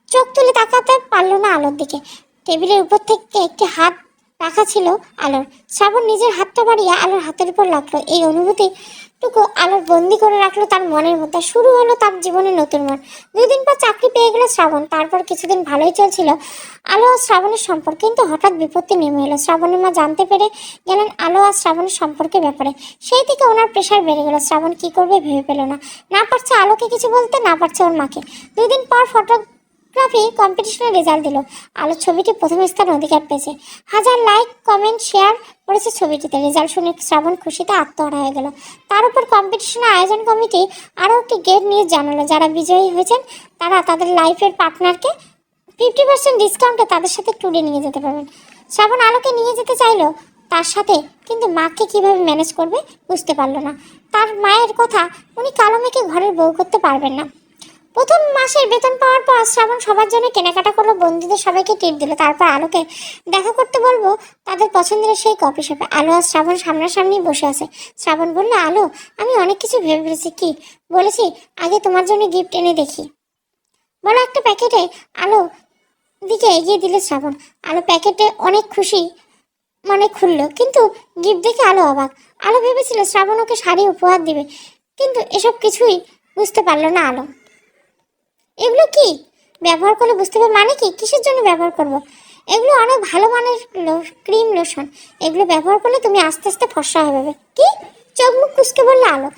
চোখ তুলে তাকাতে পারলো না আলোর দিকে। টেবিলের উপর থেকে একটি হাত রাখা ছিল আলোর। শ্রাবণ নিজের হাতটা বাড়িয়ে আলোর হাতের উপর লাগলো। এই অনুভূতিটুকু আলোর বন্দি করে রাখলো তার মনের মধ্যে। শুরু হলো তার জীবনের নতুন মন। 2 দিন পর চাকরি পেয়ে গেল শ্রাবণ। তারপর কিছুদিন ভালোই চলছিল আলো আর শ্রাবণের সম্পর্ক, কিন্তু হঠাৎ বিপত্তি নেমে এলো। শ্রাবণের মা জানতে পেরে গেলেন আলো আর শ্রাবণের সম্পর্কের ব্যাপারে। সেই থেকে ওনার প্রেশার বেড়ে গেল। শ্রাবণ কি করবে ভেবে পেল না। না পারছে আলোকে কিছু বলতে, না পারছে ওর মাকে। 2 দিন পর ফটোগ্রাফি কম্পিটিশনের রেজাল্ট দিল। আলোর ছবিটি প্রথম স্থান অধিকার পেয়েছে। হাজার লাইক কমেন্ট শেয়ার করেছে ছবিটিতে। রেজাল্ট শুনে শ্রাবণ খুশিতে আত্মহারা হয়ে গেল। তার উপর কম্পিটিশনের আয়োজন কমিটি আরও একটি গেট নিউজ জানালো, যারা বিজয়ী হয়েছেন তারা তাদের লাইফের পার্টনারকে 50% ডিসকাউন্টে তাদের সাথে ট্যুরে নিয়ে যেতে পারবেন। শ্রাবণ আলোকে নিয়ে যেতে চাইলো তার সাথে, কিন্তু মাকে কিভাবে ম্যানেজ করবে বুঝতে পারলো না। তার মায়ের কথা, উনি কালো মেয়েকে ঘরের বউ করতে পারবেন না। প্রথম মাসের বেতন পাওয়ার পর শ্রাবণ সবার জন্য কেনাকাটা করলো, বন্ধুদের সবাইকে টিপ দিল। তারপর আলোকে দেখা করতে বলবো তাদের পছন্দের সেই কফি শপে। আলো আর শ্রাবণ সামনাসামনি বসে আছে। শ্রাবণ বলল, আলো আমি অনেক কিছু ভেবে ফেলেছি। কি বলেছি? আগে তোমার জন্য গিফট এনে দেখি। বলো একটা প্যাকেটে আলো দিকে এগিয়ে দিল শ্রাবণ। আলো প্যাকেটে অনেক খুশি মনে খুললো, কিন্তু গিফট দেখে আলো অবাক। আলো ভেবেছিল শ্রাবণ ওকে শাড়ি উপহার দিবে, কিন্তু এসব কিছুই বুঝতে পারলো না আলো। এগুলো কি? ব্যবহার করলে বুঝতে পারবে। মানে কি? কিসের জন্য ব্যবহার করব? এগুলো অনেক ভালো মানের ক্রিম লোশন। এগুলো ব্যবহার করলে তুমি আস্তে আস্তে ফর্সা হয়ে যাবে। কি? চোখ মুখ কুঁচকে বললে আলো।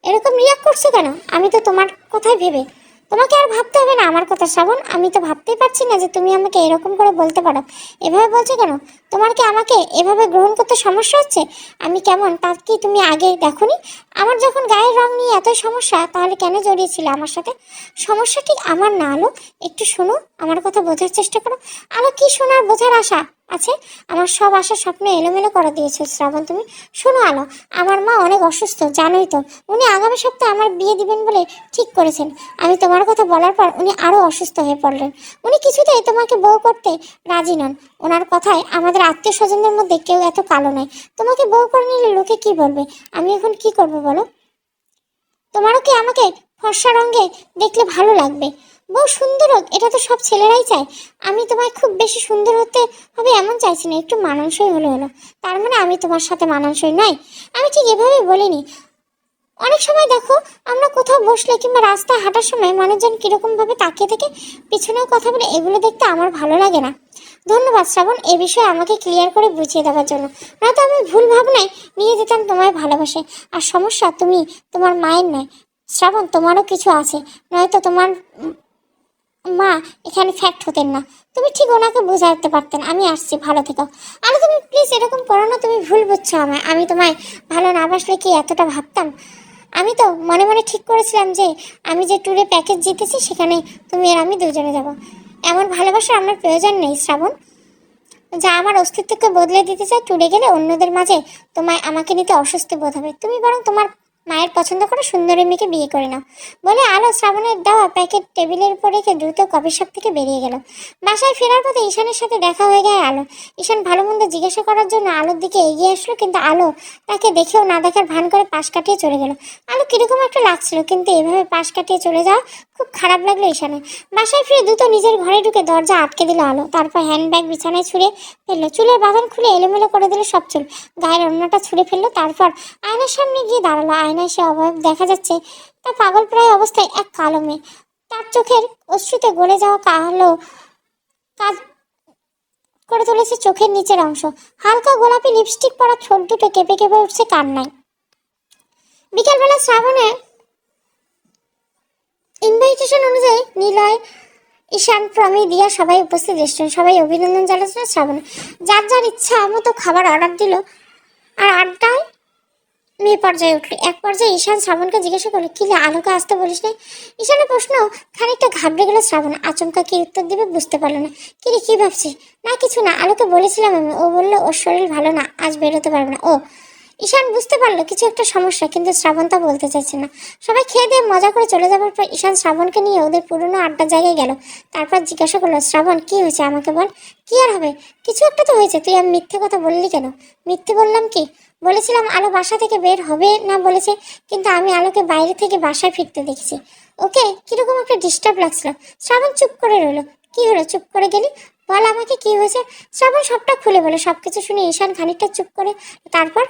এরকম রিয়াক্ট করছো কেন? আমি তো তোমার কথাই ভেবে। তোমাকে আর ভাবতে হবে না আমার কথা শ্রাবণ। আমি তো ভাবতেই পারছি না যে তুমি আমাকে এরকম করে বলতে পারো। এভাবে বলছো কেন? তোমার কি আমাকে এভাবে গ্রহণ করতে সমস্যা হচ্ছে? আমি কেমন তা কি তুমি আগে দেখোনি? আমার যখন গায়ের রং নিয়ে এতই সমস্যা, তাহলে কেন জড়িয়েছিলে আমার সাথে? সমস্যা ঠিক আমার না আলো। একটু শোনো, আমার কথা বোঝার চেষ্টা করো। আলো কি শোনার বোঝার আশা আছে? আমার সব আশা স্বপ্ন এলোমেলো করে দিয়েছো শ্রাবণ তুমি। শোনো আলো, আমার মা অনেক অসুস্থ, জানোই তো। উনি আগামী সপ্তাহে আমার বিয়ে দিবেন বলে ঠিক করেছেন। আমি তোমার কথা বলার পর উনি আরও অসুস্থ হয়ে পড়লেন। উনি কিছুতেই তোমাকে বউ করতে রাজি নন। ওনার কথায় আমাদের আত্মীয় স্বজনদের মধ্যে কেউ এত কালো নয়। তোমাকে বউ করে নিলে লোকে কি বলবে? আমি এখন কি করব বলো? তোমারও কি আমাকে ফর্সা রঙে দেখলে ভালো লাগবে? বউ সুন্দর হোক, এটা তো সব ছেলেরাই চায়। আমি তোমায় খুব বেশি সুন্দর হতে হবে এমন চাইছি না, একটু মানানসই হলে হলো। তার মানে আমি তোমার সাথে মানানসই নয়? আমি ঠিক এভাবে বলিনি। অনেক সময় দেখো, আমরা কোথাও বসলে কিংবা রাস্তায় হাঁটার সময় মানুষজন কিরকম ভাবে তাকিয়ে থেকে পিছনেও কথা বলে, এগুলো দেখতে আমার ভালো লাগে না। ধন্যবাদ শ্রাবণ এ বিষয়ে আমাকে ক্লিয়ার করে বুঝিয়ে দেওয়ার জন্য। নয়তো আমি ভুল ভাবনায় নিয়ে যেতাম তোমায় ভালোবাসে। আর সমস্যা তুমি তোমার মায়ের নয় শ্রাবণ, তোমারও কিছু আছে। নয়তো তোমার মা এখানে ফ্যাক্ট হতেন না। তুমি ঠিক ওনাকে বোঝাতে পারতেন। আমি আসছি, ভালো থেকো। আরে তুমি প্লিজ এরকম করো না, তুমি ভুল বুঝছো আমায়। আমি তোমায় ভালো না বাসলে কি এতটা ভাবতাম? আমি তো মনে মনে ঠিক করেছিলাম যে আমি যে ট্যুরে প্যাকেজ জিতেছি সেখানে তুমি আর আমি দুজনে যাব। এমন ভালোবাসার আমার প্রয়োজন নেই শ্রাবণ, যা আমার অস্তিত্বকে বদলে দিতে চায়। ট্যুরে গেলে অন্যদের মাঝে তোমায় আমাকে নিতে অস্বস্তি বোধ হবে। তুমি বরং তোমার মায়ের পছন্দ করা সুন্দরী মেয়েকে বিয়ে করে নাও বলে আলো শ্রাবণের দেওয়া প্যাকেট টেবিলের উপর রেখে দ্রুত কফি শপ থেকে বেরিয়ে গেল। বাসায় ফেরার পথে ঈশানের সাথে দেখা হয়ে যায় আলো। ঈশান ভালো মন্দ জিজ্ঞাসা করার জন্য আলোর দিকে এগিয়ে আসলো, কিন্তু আলো তাকে দেখেও না দেখার ভান করে পাশ কাটিয়ে চলে গেল। আলো কিরকম একটা লাগছিল, কিন্তু এভাবে পাশ কাটিয়ে চলে যাওয়া খুব খারাপ লাগলো ঈশানের। বাসায় ফিরে দ্রুত নিজের ঘরে ঢুকে দরজা আটকে দিল আলো। তারপর হ্যান্ডব্যাগ বিছানায় ছুঁড়ে ফেললো, চুলের বাঁধন খুলে এলোমেলো করে দিল সব চুল, গায়ের অন্যটা ছুঁড়ে ফেললো। তারপর আয়নার সামনে গিয়ে দাঁড়ালো। আয়নায় সে অভাব দেখা যাচ্ছে তার পাগল প্রায় অবস্থায় এক কালো মেয়ে। তার চোখের অশ্রুতে গলে যাওয়া কালো কাজ করে তুলেছে চোখের নিচের অংশ। হালকা গোলাপি লিপস্টিক পরা ঠোঁট দুটো কেঁপে কেঁপে উঠছে কান্নায়। বিকেলবেলা শ্রাবণে ইনভাইটেশন অনুযায়ী নিলয়, ঈশান, প্রমি, দিয়া সবাই উপস্থিত রেস্টুরেন্ট। সবাই অভিনন্দন জানাচ্ছিল শ্রাবণে। যার যার ইচ্ছা মতো খাবার অর্ডার দিল আর আড্ডায় মেয়ে পর্যায়ে উঠল। এক পর্যায়ে ঈশান শ্রাবণকে জিজ্ঞাসা করলো, কি আলোকে আসতে বলিস না? ঈশানের প্রশ্ন খানিকটা ঘাবড়ে গেল শ্রাবণ। আচমকা কি উত্তর দিবে বুঝতে পারলো না। কিরে কি ভাবছিস? না কিছু না, আলোকে বলেছিলাম আমি। ও বললো ওর শরীর ভালো না, আজ বেরোতে পারবে না। ও ঈশান বুঝতে পারলো কিছু একটা সমস্যা, কিন্তু শ্রাবণ তা বলতে চাইছে না। সবাই খেয়ে দিয়ে মজা করে চলে যাবার পর ঈশান শ্রাবণকে নিয়ে ওদের পুরনো আড্ডার জায়গায় গেল। তারপর জিজ্ঞাসা করলো, শ্রাবণ কি হয়েছে আমাকে বল। কি আর হবে, কিছু একটা তো হয়েছে। তুই আমি মিথ্যে কথা বললি কেন? মিথ্যে বললাম কি? বলেছিলাম আলো বাসা থেকে বের হবে না বলেছে, কিন্তু আমি আলোকে বাইরে থেকে বাসায় ফিরতে দেখেছি। ওকে কিরকম একটা ডিস্টার্ব লাগছিল। শ্রাবণ চুপ করে রইলো। কি হলো চুপ করে গেলি? বল আমাকে কি হয়েছে। শ্রাবণ সবটা খুলে বলে। সবকিছু শুনে ঈশান খানিকটা চুপ করে। তারপর,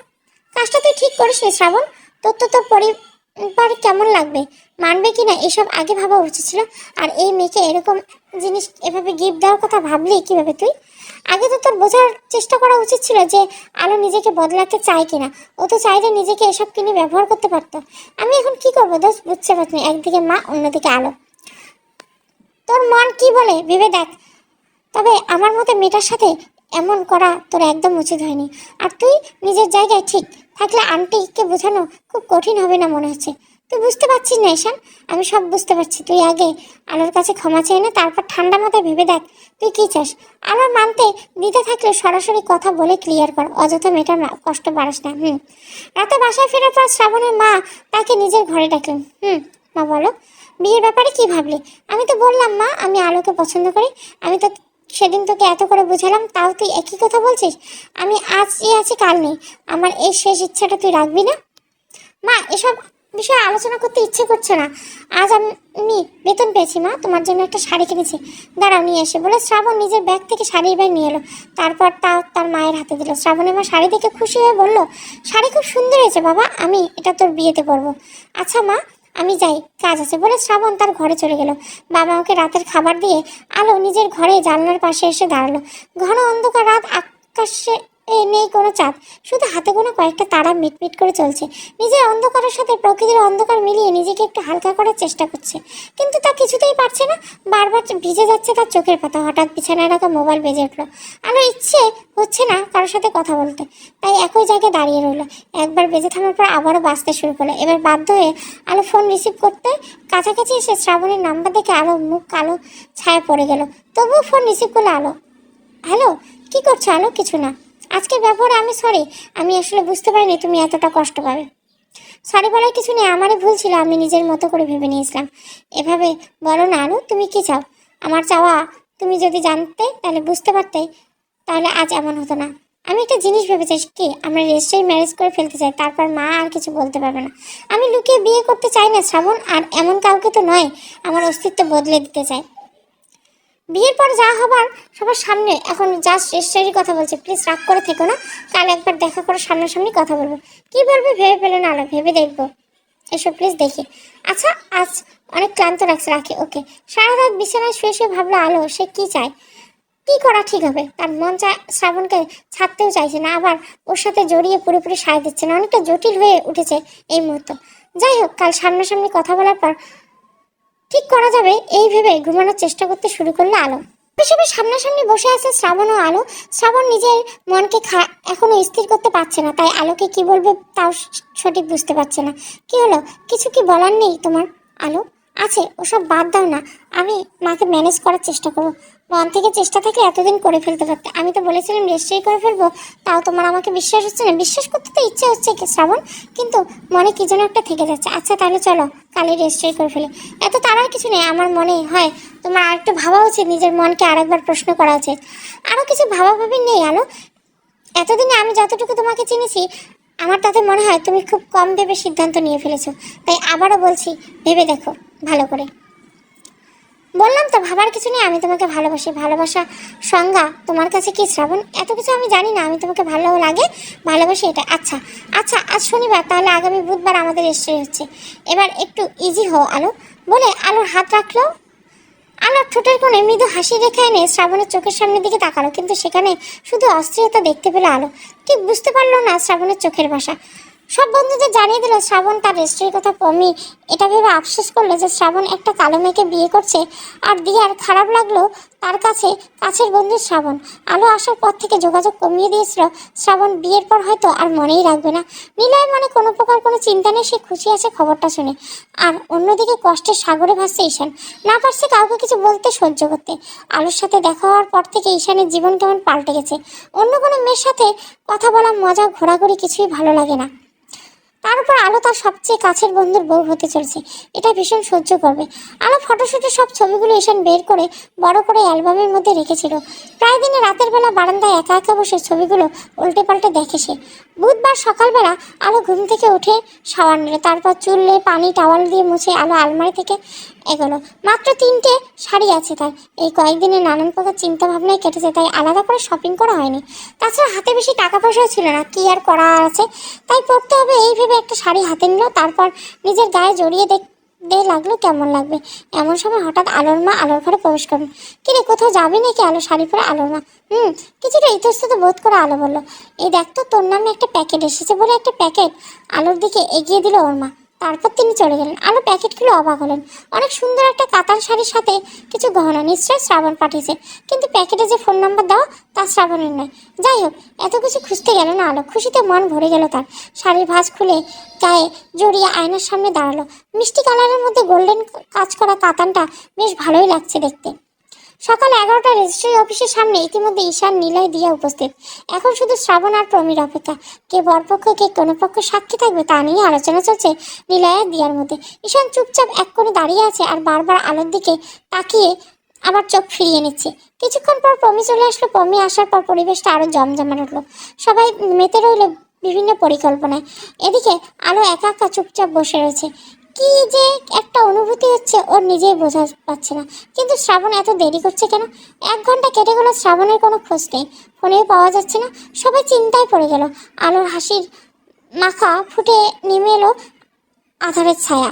কাজটা তুই ঠিক করিস নি শ্রাবণ। তোর তো তোর পরিবার কেমন লাগবে, মানবে কিনা এসব আগে ভাবা উচিত ছিল। আর এই মেয়েকে এরকম জিনিস এভাবে গিফট দেওয়ার কথা ভাবলি কিভাবে তুই? আগে তো তোর বোঝার চেষ্টা করা উচিত ছিল যে আলো নিজেকে বদলাতে চায় কিনা। ও তো চাইলে নিজেকে এসব কিনে ব্যবহার করতে পারতো। আমি এখন কি করবো দোষ বুঝতে পারছি। একদিকে মা, অন্যদিকে আলো। তোর মন কি বলে ভেবে দেখ। তবে আমার মতে মেয়েটার সাথে এমন করা তোর একদম উচিত হয়নি। আর তুই নিজের জায়গায় ঠিক থাকলে আন্টিকে বোঝানো খুব কঠিন হবে না মনে হচ্ছে। তুই বুঝতে পারছিস না ঈশান? আমি সব বুঝতে পারছি। তুই আগে আলোর কাছে ক্ষমা চেয়ে নে, তারপর ঠান্ডা মাথায় ভেবে দেখ তুই কি চাস। আলোর মানতে দিতে থাকলে সরাসরি কথা বলে ক্লিয়ার কর, অযথা মেয়েটার কষ্ট বাড়াস না। রাতে বাসায় ফেরার পর শ্রাবণের মা তাকে নিজের ঘরে ডাকলেন। মা বলো, বিয়ের ব্যাপারে কি ভাবলি? আমি তো বললাম মা আমি আলোকে পছন্দ করি। আমি তো সেদিন তোকে এত করে বুঝালাম, তাও তুই একই কথা বলছিস। আমি আজ আছি কাল নেই। আমার এই শেষ ইচ্ছাটা তুই রাখবি না? মা এসব বিষয়ে আলোচনা করতে ইচ্ছে করছে না। আজ আমি বেতন পেয়েছি মা, তোমার জন্য একটা শাড়ি কিনেছি, দাঁড়াও নিয়ে এসে বলে শ্রাবণ নিজের ব্যাগ থেকে শাড়ির ব্যাগ নিয়ে এলো। তারপর তা তার মায়ের হাতে দিল। শ্রাবণের মা শাড়ি দেখে খুশি হয়ে বলল, শাড়ি খুব সুন্দর হয়েছে বাবা, আমি এটা তোর বিয়েতে পরবো। আচ্ছা মা আমি যাই, কাজ আছে বলে শ্রাবণ তার ঘরে চলে গেল। বাবা ওকে রাতের খাবার দিয়ে আলো নিজের ঘরে জানলার পাশে এসে দাঁড়ালো। ঘন অন্ধকার রাত, আকাশে নেই কোনো চাঁদ, শুধু হাতে গোনা কয়েকটা তারা মিটমিট করে চলছে। নিজের অন্ধকারের সাথে প্রকৃতির অন্ধকার মিলিয়ে নিজেকে একটু হালকা করার চেষ্টা করছে, কিন্তু তা কিছুতেই পারছে না। বারবার ভিজে যাচ্ছে তার চোখের পাতা। হঠাৎ বিছানায় রাখা মোবাইল বেজে উঠলো। আলো ইচ্ছে হচ্ছে না কারোর সাথে কথা বলতে, তাই একই জায়গায় দাঁড়িয়ে রইলো। একবার বেজে থামার পর আবারও বাজতে শুরু করলো। এবার বাধ্য হয়ে আলো ফোন রিসিভ করতে কাছাকাছি এসে শ্রাবণের নাম্বার দেখে আলো মুখ কালো ছায়া পড়ে গেল। তবুও ফোন রিসিভ করলো আলো। হ্যালো, কি করছো আলো? কিছু না, আজকের ব্যাপারে আমি সরি। আমি আসলে বুঝতে পারিনি তুমি এতটা কষ্ট পাবে। সরি বলার কিছু নেই, আমারই ভুল ছিল, আমি নিজের মতো করে ভেবে নিয়েছিলাম। এভাবে বলো না আলো, তুমি কি চাও? আমার চাওয়া তুমি যদি জানতে তাহলে বুঝতে পারতে, তাহলে আজ এমন হতো না। আমি একটা জিনিস ভেবে চাই কি, আমরা রেজিস্ট্রি ম্যারেজ করে ফেলতে চাই, তারপর মা আর কিছু বলতে পারবে না। আমি লুকিয়ে বিয়ে করতে চাই না শ্রাবণ, আর এমন কাউকে তো নয় আমার অস্তিত্ব বদলে দিতে চাই। বিয়ের পর যা হবার সবার সামনে, এখন জাস্ট রেজিস্ট্রির কথা বলছে। প্লিজ রাগ করে থেকো না, কাল একবার দেখা করে সামনাসামনি কথা বলবো। কি বলবে ভেবে পেলে না আলো, ভেবে দেখবো। এসো প্লিজ দেখি। আচ্ছা আজ অনেক ক্লান্ত লাগছে, রাখি। ওকে। সারা রাত বিছানায় শুয়ে শুয়ে ভাবলো আলো সে কি চায়, কি করা ঠিক হবে। তার মন চায় শ্রাবণকে ছাড়তেও চাইছে না, আবার ওর সাথে জড়িয়ে পুরোপুরি সায় দিচ্ছে না। অনেকটা জটিল হয়ে উঠেছে এই মুহূর্ত। যাই হোক, কাল সামনাসামনি কথা বলার পর ঠিক করা যাবে এই ভেবে ঘুমানোর চেষ্টা করতে শুরু করলো আলো। হিসেবে সামনাসামনি বসে আছে শ্রাবণ ও আলো। শ্রাবণ নিজের মনকে এখনো স্থির করতে পারছে না, তাই আলোকে কি বলবে তাও সঠিক বুঝতে পারছে না। কি হলো, কিছু কি বলার নেই তোমার? আলো আছে, ওসব বাদ দাও না, আমি মাকে ম্যানেজ করার চেষ্টা করবো। মন থেকে চেষ্টা থাকলে এতদিন করে ফেলতে পারতে। আমি তো বলেছিলাম রেজিস্ট্রি করে ফেলবো, তাও তোমার আমাকে বিশ্বাস হচ্ছে না। বিশ্বাস করতে তো ইচ্ছে হচ্ছে শ্রাবণ, কিন্তু মনে কি যেন একটা থেকে যাচ্ছে। আচ্ছা তাহলে চলো কালই রেজিস্ট্রি করে ফেলে। এত তাড়ার কিছু নেই, আমার মনে হয় তোমার আরেকটু ভাবা উচিত, নিজের মনকে আরেকবার প্রশ্ন করা উচিত। আরও কিছু ভাবাভাবি নেই আলো। এতদিনে আমি যতটুকু তোমাকে চিনেছি, আমার তাতে মনে হয় তুমি খুব কম ভেবে সিদ্ধান্ত নিয়ে ফেলেছো। তাই আবারও বলছি, ভেবে দেখো ভালো করে। বললাম তো ভাবার কিছু নেই, আমি তোমাকে ভালোবাসি। ভালোবাসা সংজ্ঞা তোমার কাছে কি শ্রাবণ? এত কিছু আমি জানি না, আমি তোমাকে ভালো লাগে, ভালোবাসি, এটা। আচ্ছা আচ্ছা, আজ শনিবার, তাহলে আগামী বুধবার আমাদের রেজিস্ট্রি হচ্ছে। এবার একটু ইজি হও আলো, বলে আলোর হাত রাখলো। আলোর ঠোঁটের কোণে মৃদু হাসি রেখে এনে শ্রাবণের চোখের সামনের দিকে তাকালো, কিন্তু সেখানে শুধু অস্থিরতা দেখতে পেল আলো। ঠিক বুঝতে পারলো না শ্রাবণের চোখের ভাষা। সব বন্ধুদের জানিয়ে দিল শ্রাবণ তার রেজিস্ট্রির কথা। পমি এটা ভেবে আফসোস করলো যে শ্রাবণ একটা কালো মেয়েকে বিয়ে করছে। আর দিয়ার খারাপ লাগলো তার কাছে কাছের বন্ধু শ্রাবণ। আলো আসার পর থেকে যোগাযোগ কমিয়ে দিয়েছিল। শ্রাবণ বিয়ের পর হয়তো আর মনেই রাখবে না। নিলয়ের মনে কোনো প্রকার কোনো চিন্তা নেই, সে খুশি আছে খবরটা শুনে। আর অন্যদিকে কষ্টের সাগরে ভাসছে ঈশান, না পারছে কাউকে কিছু বলতে, সহ্য করতে। আলোর সাথে দেখা হওয়ার পর থেকে ঈশানের জীবন কেমন পাল্টে গেছে। অন্য কোনো মেয়ের সাথে কথা বলা, মজা, ঘোরাঘুরি কিছুই ভালো লাগে না। তার উপর আলো তার সবচেয়ে কাছের বন্ধুর বউ হতে চলছে, এটা ভীষণ সহ্য করবে। আলো ফটোশুটের সব ছবিগুলো ঈশান বের করে বড় করে অ্যালবামের মধ্যে রেখেছিল। প্রায় দিনে রাতের বেলা বারান্দায় একা একা বসে ছবিগুলো উল্টে পাল্টে দেখে সে। বুধবার সকালবেলা আলো ঘুম থেকে উঠে শাওয়ার নিল, তারপর চুলে পানি টাওয়াল দিয়ে মুছে আলো আলমারি থেকে এগোলো। মাত্র 3টে শাড়ি আছে তার। এই কয়েকদিনে নানান প্রকার চিন্তা ভাবনায় কেটেছে, তাই আলাদা করে শপিং করা হয়নি। তাছাড়া হাতে বেশি টাকা পয়সাও ছিল না, কি আর করা আছে, তাই পরতে হবে এই ভেবে একটা শাড়ি হাতে নিল। তারপর নিজের গায়ে জড়িয়ে দেখতে লাগলো কেমন লাগবে। এমন সময় হঠাৎ আলোর মা আলোর ঘরে প্রবেশ করলেন। কিরে, কোথাও যাবি নাকি? আলো শাড়ি পরে আলোর মা কিছুটা ইতস্তত বোধ করে আলো বলল, এই দেখ তো, তোর নামে একটা প্যাকেট এসেছে। বলে একটা প্যাকেট আলোর দিকে এগিয়ে দিল ওর মা। তারপর তিনি চলে গেলেন। আলো প্যাকেটগুলো অবাক হলেন। অনেক সুন্দর একটা কাতান শাড়ির সাথে কিছু গহনা, নিশ্চয় শ্রাবণ পাঠিয়েছে। কিন্তু প্যাকেটে যে ফোন নাম্বার দেওয়া তা শ্রাবণের নয়। যাই হোক, এত কিছু খুঁজতে গেল না আলো, খুশিতে মন ভরে গেল তার। শাড়ির ভাঁজ খুলে গায়ে জড়িয়ে আয়নার সামনে দাঁড়ালো। মিষ্টি কালারের মধ্যে গোল্ডেন কাজ করা কাতানটা বেশ ভালোই লাগছে দেখতে। সকাল 11টা রেজিস্ট্রি অফিসের সামনে ইতিমধ্যে ঈশান, নিলয়, দিয়া উপস্থিত। এখন শুধু শ্রাবণ আর প্রমীর অপেক্ষা। কে বরপক্ষ, কে কোনো পক্ষ সাক্ষী থাকবে তা নিয়ে আলোচনা চলছে নিলয় আর দিয়ার মধ্যে। ঈশান চুপচাপ এক কোণে দাঁড়িয়ে আছে আর বারবার আলোর দিকে তাকিয়ে আবার চোখ ফিরিয়ে নিচ্ছে। কিছুক্ষণ পর পমি চলে আসলো। পমি আসার পর পরিবেশটা আরো জমজমাট হলো। সবাই মেতে রইল বিভিন্ন পরিকল্পনায়। এদিকে আলো একা একা চুপচাপ বসে রয়েছে। কি যে একটা অনুভূতি হচ্ছে ওর নিজেই বোঝা পাচ্ছে না। কিন্তু শ্রাবণ এত দেরি করছে কেন? 1 ঘন্টা কেটে গেল, শ্রাবণের কোনো খোঁজ নেই, ফোনেও পাওয়া যাচ্ছে না। সবাই চিন্তায় পড়ে গেল। আলোর হাসির মাখা ফুটে নেমে এলো আধারের ছায়া।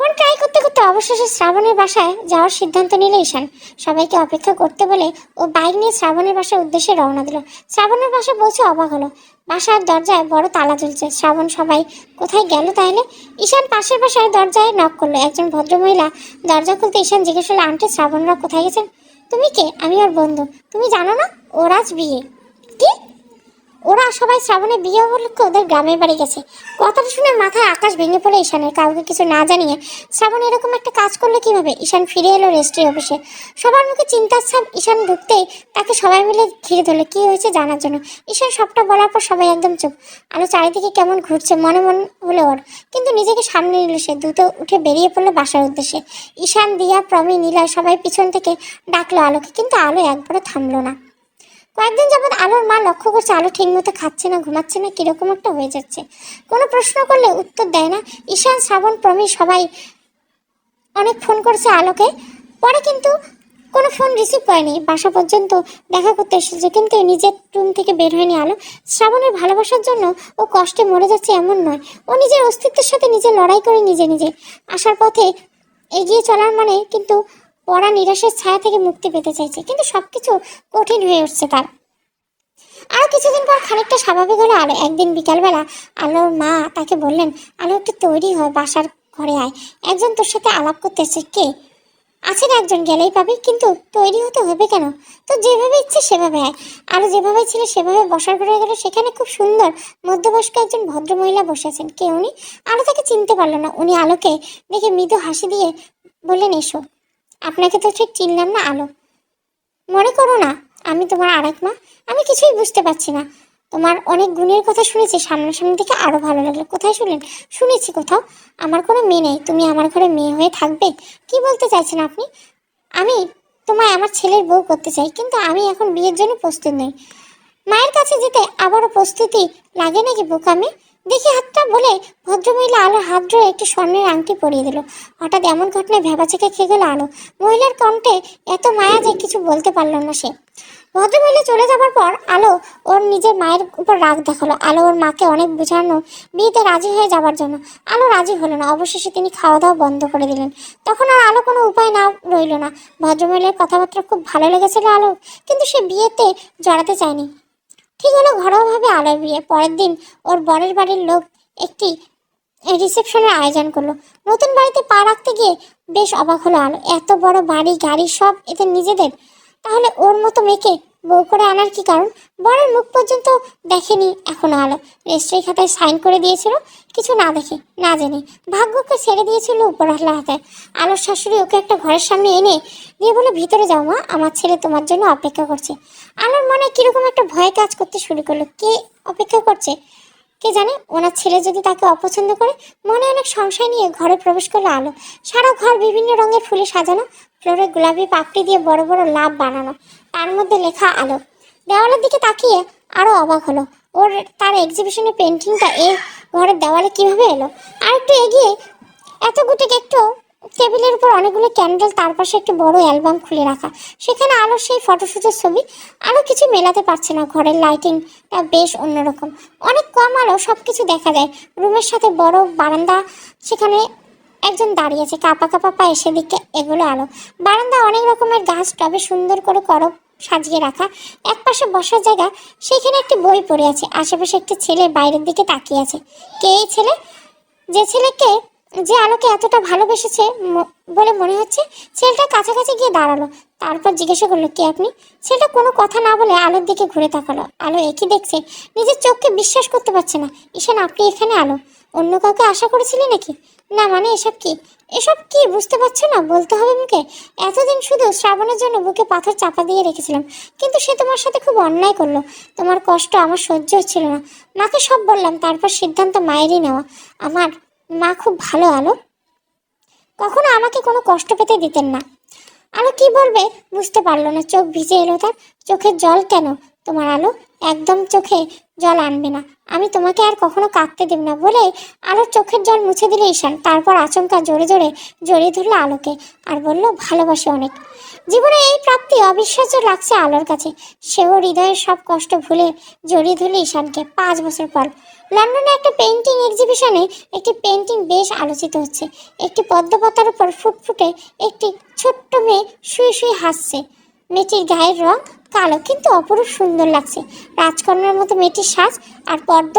ফোন ট্রাই করতে করতে অবশেষে শ্রাবণের বাসায় যাওয়ার সিদ্ধান্ত নিল ঈশান। সবাইকে অপেক্ষা করতে বলে ও বাইক নিয়ে শ্রাবণের বাসার উদ্দেশ্যে রওনা দিল। শ্রাবণের বাসা পৌঁছে অবাক হলো, বাসার দরজায় বড় তালা ঝুলছে। শ্রাবণ, সবাই কোথায় গেল তাহলে? ঈশান পাশের বাসায় দরজায় নক করলো। একজন ভদ্রমহিলা দরজা খুলতে ঈশান জিজ্ঞেস করলো, আন্টি শ্রাবণরা কোথায় গেছেন? তুমি কে? আমি ওর বন্ধু। তুমি জানো না ওর আজ বিয়ে? কি? ওরা সবাই শ্রাবণের বিয়ে উপলক্ষে ওদের গ্রামের বাড়ি গেছে। কথাটা শুনে মাথায় আকাশ ভেঙে পড়ে ঈশানের। কাউকে কিছু না জানিয়ে শ্রাবণ এরকম একটা কাজ করলো কিভাবে? ঈশান ফিরে এলো রেজিস্ট্রি অফিসে। সবার মুখে চিন্তার ছাপ। ঈশান ঢুকতেই তাকে সবাই মিলে ঘিরে ধরলো কি হয়েছে জানার জন্য। ঈশান সবটা বলার পর সবাই একদম চুপ। আলো চারিদিকে কেমন ঘুরছে, মনে মন হলো ওর, কিন্তু নিজেকে সামনে নিল সে। দ্রুত উঠে বেরিয়ে পড়লো বাসার উদ্দেশ্যে। ঈশান, দিয়া, প্রমি, নীলয় সবাই পিছন থেকে ডাকলো আলোকে, কিন্তু আলো একবারও থামলো না। কয়েকদিন যাবৎ আলোর মা লক্ষ্য করছে আলো ঠিক মতো খাচ্ছে না, ঘুমাচ্ছে না, কিরকম একটা হয়ে যাচ্ছে। কোনো প্রশ্ন করলে উত্তর দেয় না। ঈশান, শ্রাবণ, প্রমি সবাই অনেক ফোন করছে আলোকে, পরে কিন্তু কোনো ফোন রিসিভ করেনি। বাসা পর্যন্ত দেখা করতে এসেছে, কিন্তু নিজের রুম থেকে বের হয়নি আলো। শ্রাবণের ভালোবাসার জন্য ও কষ্টে মরে যাচ্ছে এমন নয়, ও নিজের অস্তিত্বের সাথে নিজে লড়াই করে নিজে নিজে আসার পথে এগিয়ে চলার মানে কিন্তু পড়া নিরাশের ছায়া থেকে মুক্তি পেতে চাইছে। কিন্তু সবকিছু কঠিন হয়ে উঠছে তার। আরো কিছুদিন পর খানিকটা স্বাভাবিক হলো আলো। একদিন বিকালবেলা আলোর মা তাকে বললেন, আলো একটু তৈরি হয়, বাসার ঘরে আয়, একজন তোর সাথে আলাপ করতে এসেছে। কে? আছেন একজন, গেলেই পাবি। কিন্তু তৈরি হতে হবে কেন? তো যেভাবে ইচ্ছে সেভাবে আয়। আলো যেভাবে ছিল সেভাবে বসার ঘরে গেল। সেখানে খুব সুন্দর মধ্যবয়স্ক একজন ভদ্রমহিলা বসেছেন। কে উনি? আলো তাকে চিনতে পারলো না। উনি আলোকে দেখে মৃদু হাসি দিয়ে বললেন, এসো। আপনাকে তো ঠিক চিনলাম না আলো। মনে করো না আমি তোমার আরেক মা। আমি কিছুই বুঝতে পারছি না। তোমার অনেক গুণের কথা শুনেছি, সামনাসামনি থেকে আরো ভালো লাগলো। কোথায় শুনলেন? শুনেছি কোথাও। আমার কোনো মেয়ে নেই, তুমি আমার ঘরে মেয়ে হয়ে থাকবে? কি বলতে চাইছেন আপনি? আমি তোমায় আমার ছেলের বউ করতে চাই, কিন্তু আমি এখন বিয়ের জন্য প্রস্তুত নই। মায়ের কাছে যেতে আবারও প্রস্তুতি লাগে নাকি বোকামে? দেখি হাতটা বলে ভদ্রমহিলা আলোর হাত ধরে একটি স্বর্ণের আংটি পরিয়ে দিল। হঠাৎ এমন ঘটনায় ভ্যাবাচেকে খেয়ে গেল আলো। মহিলার কণ্ঠে এত মায়া যে কিছু বলতে পারল না সে। ভদ্রমহিলা চলে যাবার পর আলো ওর নিজের মায়ের উপর রাগ দেখালো। আলো ওর মাকে অনেক বোঝানো বিয়েতে রাজি হয়ে যাবার জন্য। আলো রাজি হলো না। অবশেষে তিনি খাওয়া দাওয়া বন্ধ করে দিলেন। তখন আর আলো কোনো উপায় না রইল না। ভদ্রমহিলার কথাবার্তা খুব ভালো লেগেছিল আলো, কিন্তু সে বিয়েতে জড়াতে চায়নি। ঠিক হলো ঘরোয়াভাবে আলোর বিয়ে। পরের দিন ওর বরের বাড়ির লোক একটি রিসেপশনের আয়োজন করলো। নতুন বাড়িতে পা রাখতে গিয়ে বেশ অবাক হলো আলো। এত বড় বাড়ি গাড়ি সব এদের নিজেদের। তাহলে ওর মতো মেয়েকে বউ করে আনার কি কারণ? বরের মুখ পর্যন্ত দেখেনি এখনো আলো। রেজিস্ট্রি খাতায় সাইন করে দিয়েছিল কিছু না দেখে না জেনে। ভাগ্যকে ছেড়ে দিয়েছিল উপরওয়ালা হাতে। আলোর শাশুড়ি ওকে একটা ঘরের সামনে এনে দিয়ে বলে, ভিতরে যাও মা, আমার ছেলে তোমার জন্য অপেক্ষা করছে। আলোর মনে কিরকম একটা ভয় কাজ করতে শুরু করলো। কে অপেক্ষা করছে কে জানে? ওনার ছেলে যদি তাকে অপছন্দ করে। মনে অনেক সংশয় নিয়ে ঘরে প্রবেশ করলো আলো। সারা ঘর বিভিন্ন রঙের ফুলে সাজানো, ফ্লোরে গোলাপি পাপড়ি দিয়ে বড় বড় লাভ বানানো, তার মধ্যে লেখা আলো। দেওয়ালের দিকে তাকিয়ে আরো অবাক হলো। তার এক্সিবিশনের পেন্টিংটা এ ঘরের দেওয়ালে কিভাবে এলো? আর একটু এগিয়ে এত গুটিক একটু টেবিলের উপর অনেকগুলো ক্যান্ডেল, তার পাশে একটি বড় অ্যালবাম খুলে রাখা, সেখানে আলোর সেই ফটোশুটের ছবি। আলো কিছু মেলাতে পারছে না। ঘরের লাইটিংটা বেশ অন্যরকম, অনেক কম আলো সব কিছু দেখা যায়। রুমের সাথে বড় বারান্দা, সেখানে একজন দাঁড়িয়েছে কাপা কাপা পায়ে, সেদিকে এগুলো আলো। বারান্দা অনেক রকমের গাছ টবে সুন্দর করে করব সাজিয়ে রাখা। এক পাশে বসার জায়গা, সেখানে একটি বই পড়ে আছে। আশেপাশে একটি ছেলে বাইরের দিকে তাকিয়ে আছে। কে এই ছেলে? যে ছেলেকে যে আলোকে এতটা ভালোবেসেছে বলে মনে হচ্ছে। ছেলেটা কাছাকাছি গিয়ে দাঁড়ালো, তারপর জিজ্ঞাসা করলো, কে আপনি? ছেলেটা কোনো কথা না বলে আলোর দিকে ঘুরে তাকালো। আলো একই দেখছে, নিজের চোখকে বিশ্বাস করতে পারছে না। ঈশান, আপনি এখানে? আলো, অন্য কাউকে আশা করেছিলে নাকি? না মানে এসব কি বুঝতে পারছো না? বলতে হবে মুখে? এতদিন শুধু শ্রাবণের জন্য বুকে পাথর চাপা দিয়ে রেখেছিলাম, কিন্তু সে তোমার সাথে খুব অন্যায় করলো। তোমার কষ্ট আমার সহ্য হচ্ছিল না। মাকে সব বললাম, তারপর সিদ্ধান্ত মায়েরই নেওয়া। আমার মা খুব ভালো আলো, কখনো আমাকে কোনো কষ্ট পেতে দিতেন না। আলো কি বলবে বুঝতে পারলো না। চোখ ভিজে এলো তার। চোখের জল কেন তোমার আলো? একদম চোখে জল আনবে না, আমি তোমাকে আর কখনো কাঁদতে দেব না বলে আলোর চোখের জল মুছে দিল ঈশান। তারপর আচমকা জোরে জোরে জড়িয়ে ধরলো আলোকে আর বলল, ভালোবাসে অনেক। জীবনে এই প্রাপ্তি অবিশ্বাস্য লাগছে আলোর কাছে। সেও হৃদয়ের সব কষ্ট ভুলে জড়িয়ে ধরল ঈশানকে। 5 বছর পর লন্ডনে একটা পেন্টিং এক্সিবিশনে একটি পেন্টিং বেশ আলোচিত হচ্ছে। একটি পদ্মপাতার উপর ফুটফুটে একটি ছোট্ট মেয়ে শুয়ে শুয়ে হাসছে। মেয়েটির গায়ের রং কালো, কিন্তু অপরূপ সুন্দর লাগছে। রাজকন্যার মতো মেয়েটির সাজ, আর পদ্ম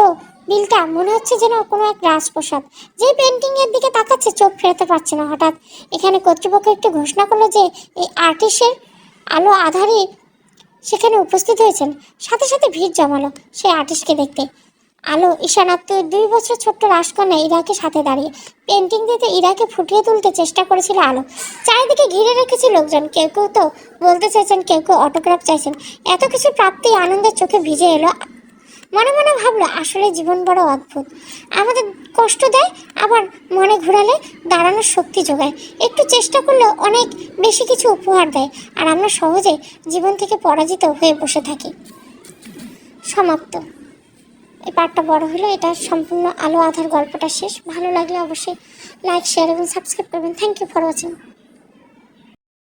বিলটা মনে হচ্ছে যেন কোনো এক রাজপ্রসাদ। যে পেন্টিং এর দিকে তাকাচ্ছে চোখ ফেরাতে পারছে না। হঠাৎ এখানে কর্তৃপক্ষ একটু ঘোষণা করলো যে এই আর্টিস্টের আলো আধারে সেখানে উপস্থিত হয়েছেন। সাথে সাথে ভিড় জমালো সেই আর্টিস্টকে দেখতে। আলো ঈশান 2 বছর ছোট্ট রাজকন্যা ইরাকে সাথে দাঁড়িয়ে পেন্টিং দিতে ইরাকে ফুটিয়ে তুলতে চেষ্টা করেছিল আলো। চারিদিকে ঘিরে রেখেছে লোকজন। কেউ কেউ তো বলতে চাইছেন, কেউ কেউ অটোগ্রাফ চাইছেন। এত কিছু প্রাপ্তি আনন্দের চোখে ভিজে এলো। মনে মনে ভাবলো, আসলে জীবন বড় অদ্ভুত। আমাদের কষ্ট দেয়, আবার মনে ঘোরালে দাঁড়ানোর শক্তি যোগায়। একটু চেষ্টা করলে অনেক বেশি কিছু উপহার দেয়, আর আমরা সহজে জীবন থেকে পরাজিত হয়ে বসে থাকি। সমাপ্ত। এই পার্টটা বড় হলো, এটা সম্পূর্ণ আলো আধার গল্পটা শেষ। ভালো লাগলে অবশ্যই লাইক, শেয়ার এবং সাবস্ক্রাইব করবেন। Thank you for watching.